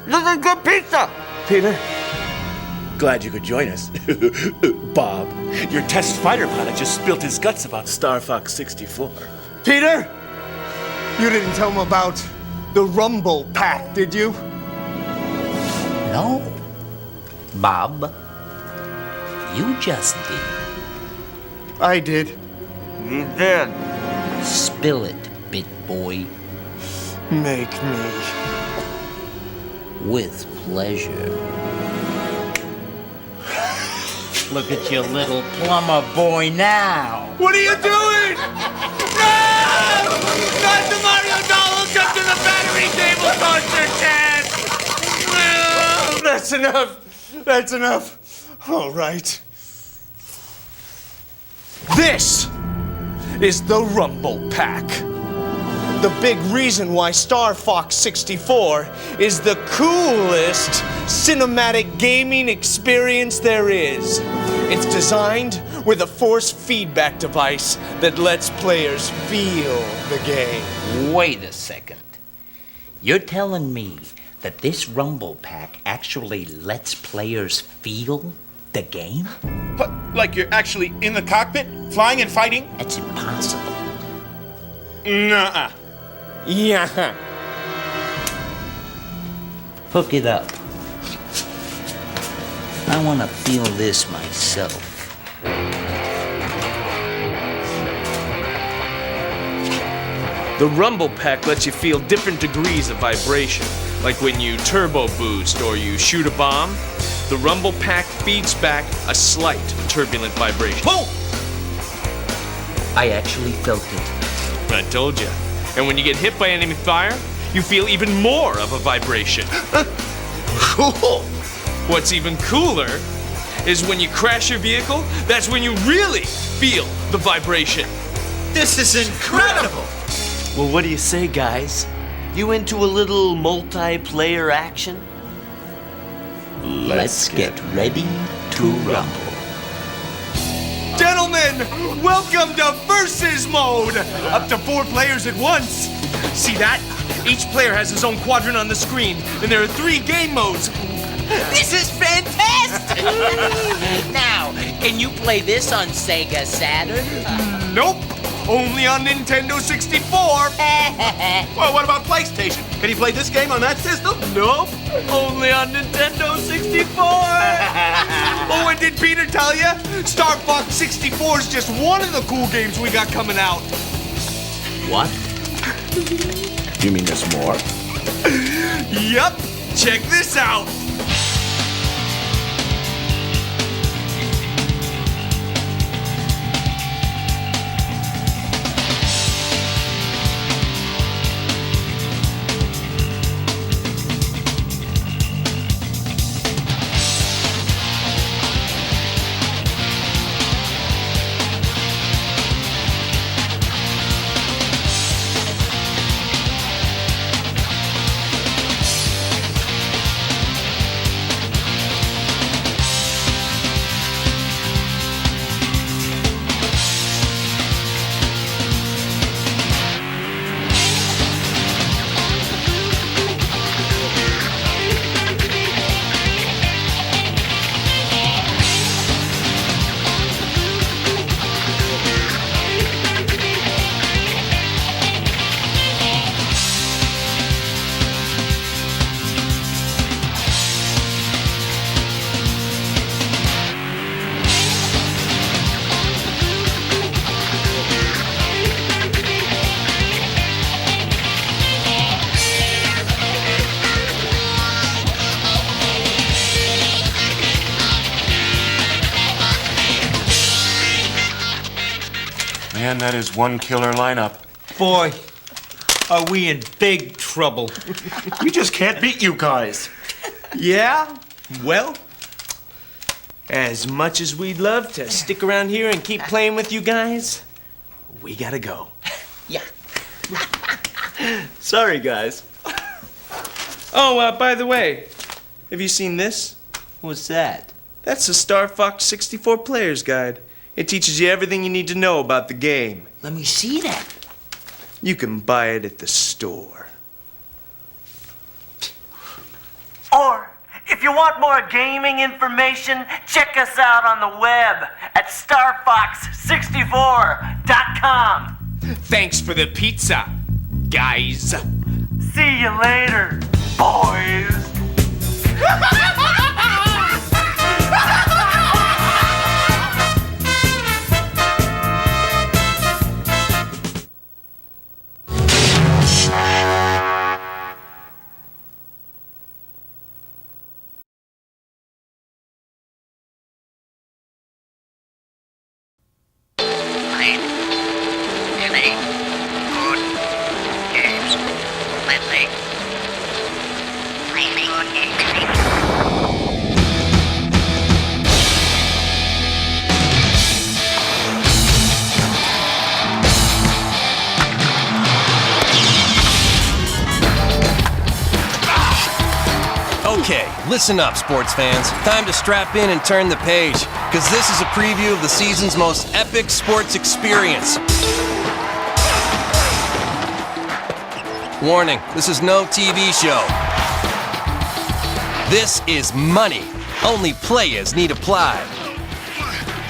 This is good pizza! Peter, glad you could join us. Bob, your test fighter pilot just spilled his guts about Star Fox 64. Peter! You didn't tell him about the Rumble Pack, did you? No. Bob, you just did. I did. You did. Spill it, bit boy. Make me. With pleasure. Look at your little plumber boy now. What are you doing? No! Not the Mario doll hooked up to the battery cable toaster, Ted! No! That's enough. That's enough. All right. This is the Rumble Pack. The big reason why Star Fox 64 is the coolest cinematic gaming experience there is. It's designed with a force feedback device that lets players feel the game. Wait a second. You're telling me that this Rumble Pack actually lets players feel the game? What, like you're actually in the cockpit, flying and fighting? That's impossible. Nuh-uh. Yeah. Hook it up. I want to feel this myself. The Rumble Pack lets you feel different degrees of vibration, like when you turbo boost or you shoot a bomb. The Rumble Pack feeds back a slight turbulent vibration. Whoa! I actually felt it. I told you. And when you get hit by enemy fire, you feel even more of a vibration. Cool. What's even cooler is when you crash your vehicle, that's when you really feel the vibration. This is incredible. Well, what do you say, guys? You into a little multiplayer action? Let's get ready to rumble. Gentlemen, welcome to Versus Mode! Up to 4 players at once. See that? Each player has his own quadrant on the screen, and there are 3 game modes. This is fantastic! Now, can you play this on Sega Saturn? Nope, only on Nintendo 64. Well, what about PlayStation? Can you play this game on that system? Nope, only on Nintendo 64. Oh, and did Peter tell you? Star Fox 64 is just one of the cool games we got coming out. What? You mean there's more? Yup, check this out. Man, that is one killer lineup. Boy, are we in big trouble. We just can't beat you guys. Yeah? Well, as much as we'd love to stick around here and keep playing with you guys, we gotta go. Yeah. Sorry, guys. Oh, by the way, have you seen this? What's that? That's the Star Fox 64 Player's Guide. It teaches you everything you need to know about the game. Let me see that. You can buy it at the store. Or, if you want more gaming information, check us out on the web at starfox64.com. Thanks for the pizza, guys. See you later, boys. Listen up, sports fans. Time to strap in and turn the page, because this is a preview of the season's most epic sports experience. Warning, this is no TV show. This is money. Only players need apply.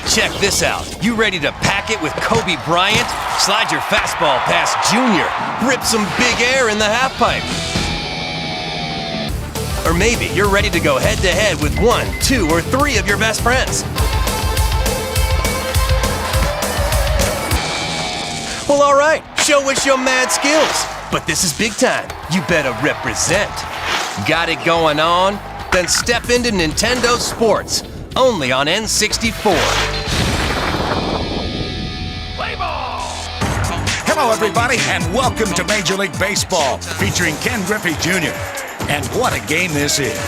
Check this out. You ready to pack it with Kobe Bryant? Slide your fastball past Junior. Rip some big air in the half pipe. Or maybe you're ready to go head-to-head with 1, 2, or 3 of your best friends. Well, all right. Show us your mad skills. But this is big time. You better represent. Got it going on? Then step into Nintendo Sports. Only on N64. Hello, everybody, and welcome to Major League Baseball, featuring Ken Griffey Jr. And what a game this is.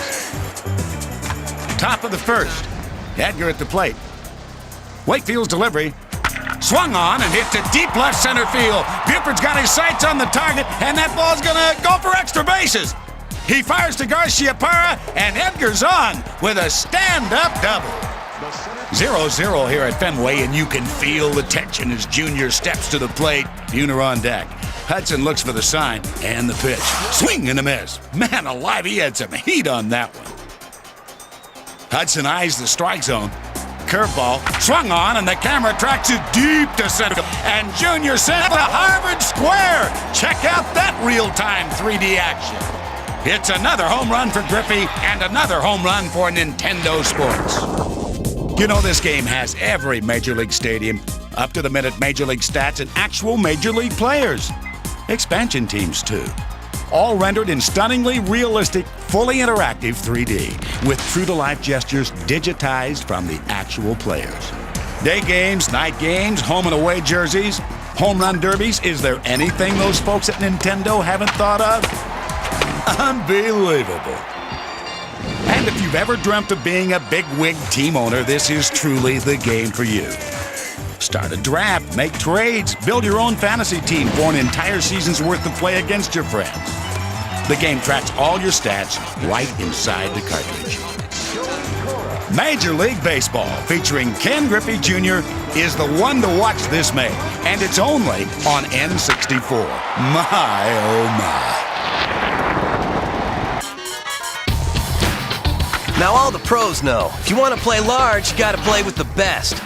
Top of the first. Edgar at the plate. Wakefield's delivery. Swung on and hit to deep left center field. Buford's got his sights on the target, and that ball's gonna go for extra bases. He fires to Garciaparra, and Edgar's on with a stand-up double. 0-0 here at Fenway, and you can feel the tension as Junior steps to the plate. Buhner on deck. Hudson looks for the sign and the pitch. Swing and a miss. Man alive, he had some heat on that one. Hudson eyes the strike zone. Curveball swung on, and the camera tracks it deep to center. And Junior sent to Harvard Square. Check out that real-time 3D action. It's another home run for Griffey and another home run for Nintendo Sports. You know, this game has every Major League stadium, up-to-the-minute Major League stats, and actual Major League players. Expansion teams, too. All rendered in stunningly realistic, fully interactive 3D, with true-to-life gestures digitized from the actual players. Day games, night games, home and away jerseys, home run derbies. Is there anything those folks at Nintendo haven't thought of? Unbelievable. And if you've ever dreamt of being a big-wig team owner, this is truly the game for you. Start a draft, make trades, build your own fantasy team for an entire season's worth of play against your friends. The game tracks all your stats right inside the cartridge. Major League Baseball, featuring Ken Griffey Jr., is the one to watch this May, and it's only on N64. My, oh my. Now all the pros know, if you want to play large, you gotta play with the best.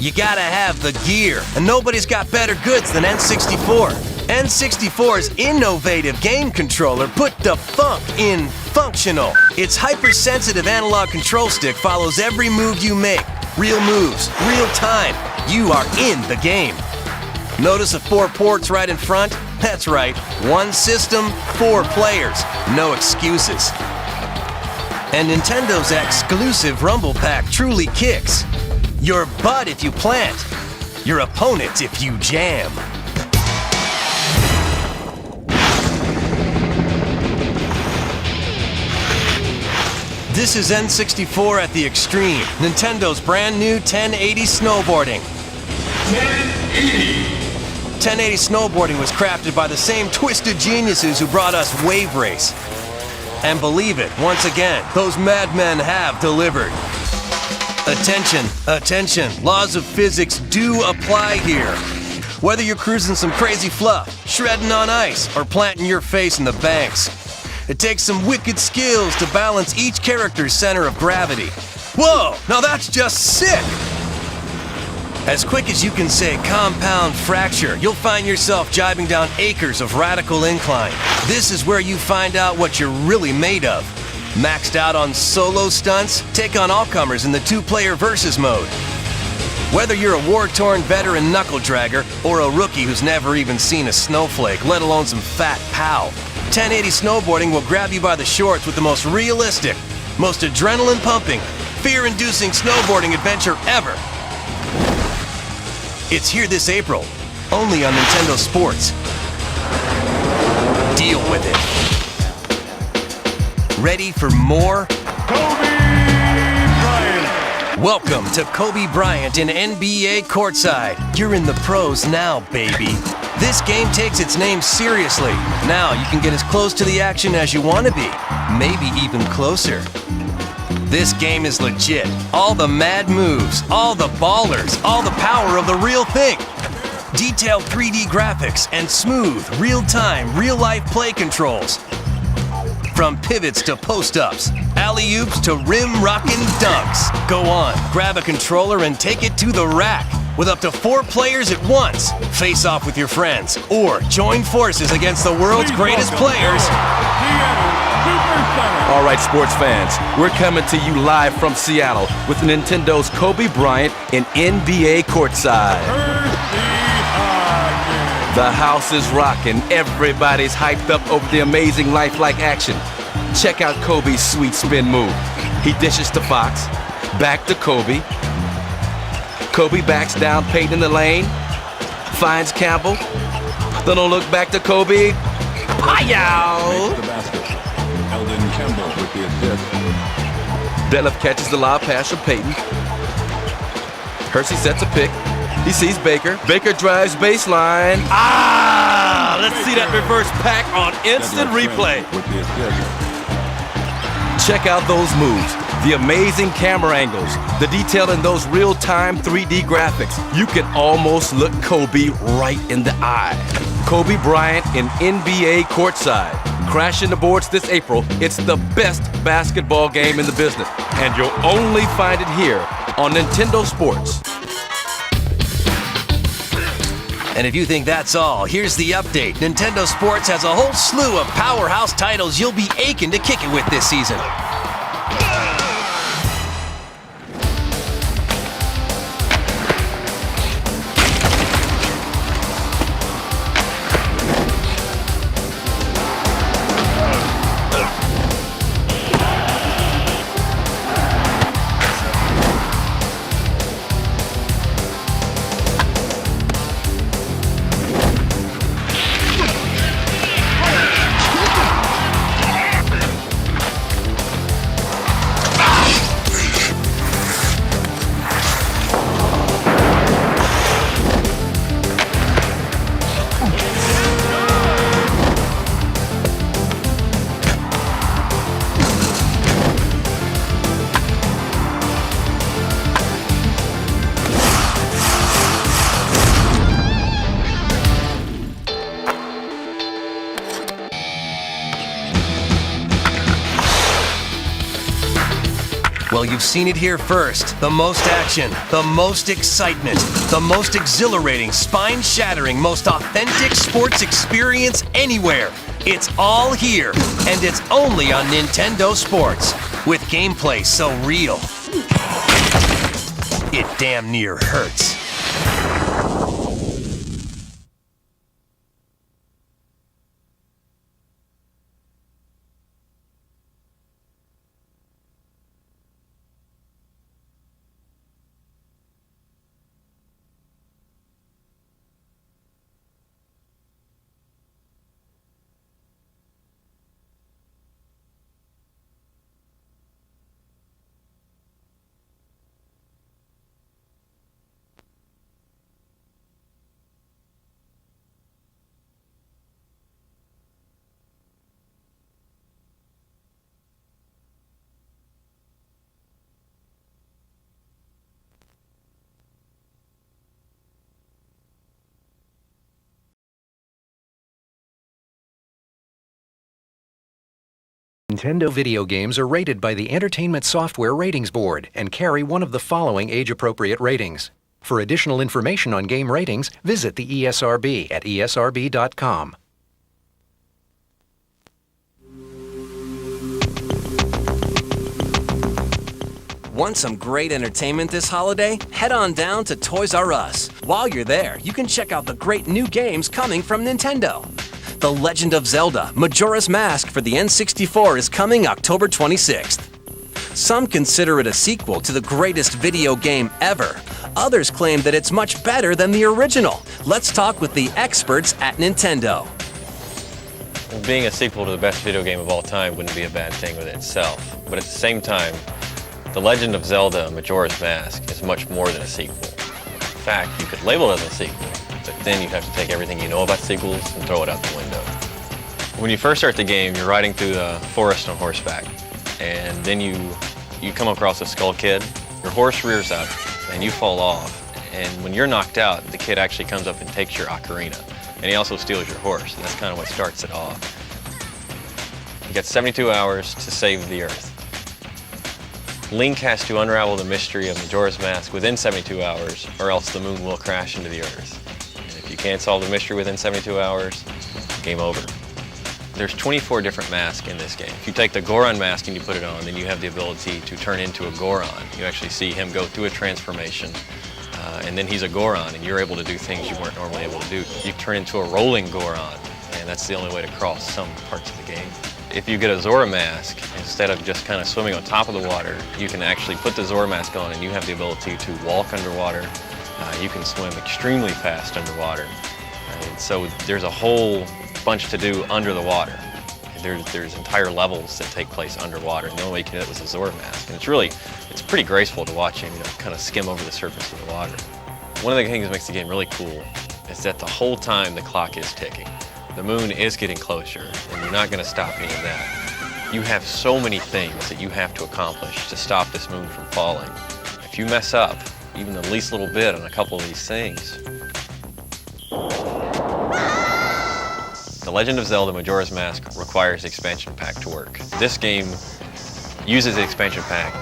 You gotta have the gear, and nobody's got better goods than N64. N64's innovative game controller put the funk in functional. Its hypersensitive analog control stick follows every move you make. Real moves, real time. You are in the game. Notice the 4 ports right in front? That's right, 1 system, 4 players. No excuses. And Nintendo's exclusive Rumble Pack truly kicks. Your butt if you plant, your opponent if you jam. This is N64 at the extreme, Nintendo's brand new 1080 snowboarding. 1080 snowboarding was crafted by the same twisted geniuses who brought us Wave Race. And believe it, once again, those madmen have delivered. Attention, attention, laws of physics do apply here. Whether you're cruising some crazy fluff, shredding on ice, or planting your face in the banks, it takes some wicked skills to balance each character's center of gravity. Whoa, now that's just sick! As quick as you can say compound fracture, you'll find yourself jibing down acres of radical incline. This is where you find out what you're really made of. Maxed out on solo stunts? Take on all comers in the 2-player versus mode. Whether you're a war-torn veteran knuckle dragger or a rookie who's never even seen a snowflake, let alone some fat pow, 1080 snowboarding will grab you by the shorts with the most realistic, most adrenaline-pumping, fear-inducing snowboarding adventure ever. It's here this April, only on Nintendo Sports. Deal with it. Ready for more? Kobe Bryant! Welcome to Kobe Bryant in NBA courtside. You're in the pros now, baby. This game takes its name seriously. Now you can get as close to the action as you want to be, maybe even closer. This game is legit. All the mad moves, all the ballers, all the power of the real thing. Detailed 3D graphics and smooth, real-time, real-life play controls. From pivots to post-ups, alley-oops to rim-rockin' dunks. Go on, grab a controller and take it to the rack. With up to 4 players at once. Face off with your friends or join forces against the world's greatest players. All right, sports fans, we're coming to you live from Seattle with Nintendo's Kobe Bryant in NBA courtside. The house is rocking. Everybody's hyped up over the amazing lifelike action. Check out Kobe's sweet spin move. He dishes to Fox, back to Kobe. Kobe backs down Peyton in the lane, finds Campbell, then he'll look back to Kobe. Hi-yow! Eldon Campbell with the assist. Detlef catches the lob pass from Peyton. Hersey sets a pick. He sees Baker. Baker drives baseline. Let's see that reverse pack on instant replay. Check out those moves. The amazing camera angles, the detail in those real-time 3D graphics. You can almost look Kobe right in the eye. Kobe Bryant in NBA courtside. Crashing the boards this April. It's the best basketball game in the business. And you'll only find it here on Nintendo Sports. And if you think that's all, here's the update. Nintendo Sports has a whole slew of powerhouse titles you'll be aching to kick it with this season. Well, you've seen it here first. The most action, the most excitement, the most exhilarating, spine-shattering, most authentic sports experience anywhere. It's all here, and it's only on Nintendo Sports. With gameplay so real, it damn near hurts. Nintendo video games are rated by the Entertainment Software Ratings Board and carry one of the following age-appropriate ratings. For additional information on game ratings, visit the ESRB at esrb.com. Want some great entertainment this holiday? Head on down to Toys R Us. While you're there, you can check out the great new games coming from Nintendo. The Legend of Zelda, Majora's Mask for the N64 is coming October 26th. Some consider it a sequel to the greatest video game ever. Others claim that it's much better than the original. Let's talk with the experts at Nintendo. Being a sequel to the best video game of all time wouldn't be a bad thing within itself. But at the same time, The Legend of Zelda, Majora's Mask is much more than a sequel. In fact, you could label it as a sequel, but then you have to take everything you know about sequels and throw it out the window. When you first start the game, you're riding through the forest on horseback, and then you come across a skull kid. Your horse rears up, and you fall off. And when you're knocked out, the kid actually comes up and takes your ocarina, and he also steals your horse, and that's kind of what starts it off. You got 72 hours to save the Earth. Link has to unravel the mystery of Majora's Mask within 72 hours, or else the moon will crash into the Earth. And if you can't solve the mystery within 72 hours, game over. There's 24 different masks in this game. If you take the Goron mask and you put it on, then you have the ability to turn into a Goron. You actually see him go through a transformation, and then he's a Goron, and you're able to do things you weren't normally able to do. You turn into a rolling Goron, and that's the only way to cross some parts of the game. If you get a Zora mask, instead of just kind of swimming on top of the water, you can actually put the Zora mask on and you have the ability to walk underwater. You can swim extremely fast underwater. And so there's a whole bunch to do under the water. There's entire levels that take place underwater, and the only way you can do it was a Zora mask. And it's pretty graceful to watch him, kind of skim over the surface of the water. One of the things that makes the game really cool is that the whole time the clock is ticking. The moon is getting closer, and you're not going to stop any of that. You have so many things that you have to accomplish to stop this moon from falling. If you mess up even the least little bit on a couple of these things, The Legend of Zelda Majora's Mask requires the expansion pack to work. This game uses the expansion pack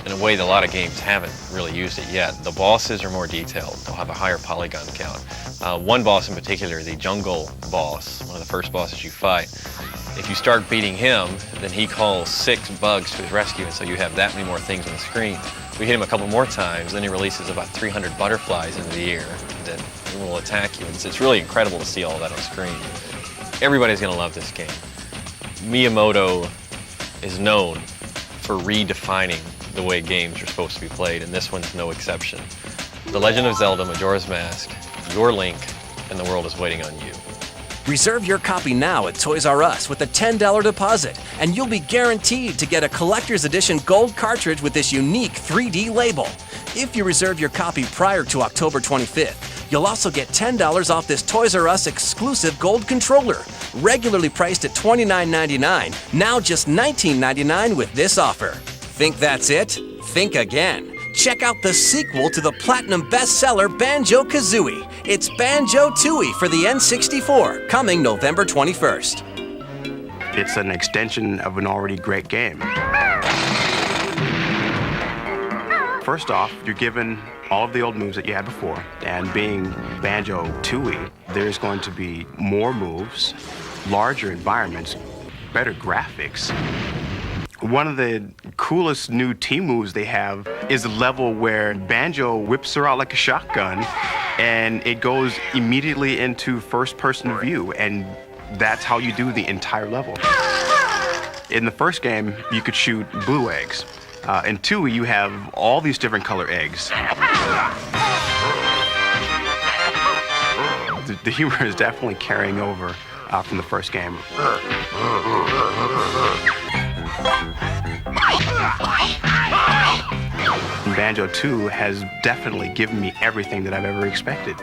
in a way that a lot of games haven't really used it yet. The bosses are more detailed. They'll have a higher polygon count. One boss in particular, the jungle boss, one of the first bosses you fight, if you start beating him, then he calls 6 bugs to his rescue, and so you have that many more things on the screen. We hit him a couple more times, then he releases about 300 butterflies into the air that will attack you. It's really incredible to see all that on screen. Everybody's gonna love this game. Miyamoto is known for redefining the way games are supposed to be played, and this one's no exception. The Legend of Zelda Majora's Mask, your Link, and the world is waiting on you. Reserve your copy now at Toys R Us with a $10 deposit, and you'll be guaranteed to get a collector's edition gold cartridge with this unique 3D label. If you reserve your copy prior to October 25th, you'll also get $10 off this Toys R Us exclusive gold controller, regularly priced at $29.99, now just $19.99 with this offer. Think that's it? Think again. Check out the sequel to the platinum bestseller Banjo Kazooie. It's Banjo Tooie for the N64, coming November 21st. It's an extension of an already great game. First off, you're given all of the old moves that you had before, and being Banjo Tooie, there's going to be more moves, larger environments, better graphics. One of the coolest new team moves they have is a level where Banjo whips her out like a shotgun, and it goes immediately into first-person view, and that's how you do the entire level. In the first game, you could shoot blue eggs. In 2, you have all these different color eggs. The humor is definitely carrying over from the first game. Banjo 2 has definitely given me everything that I've ever expected.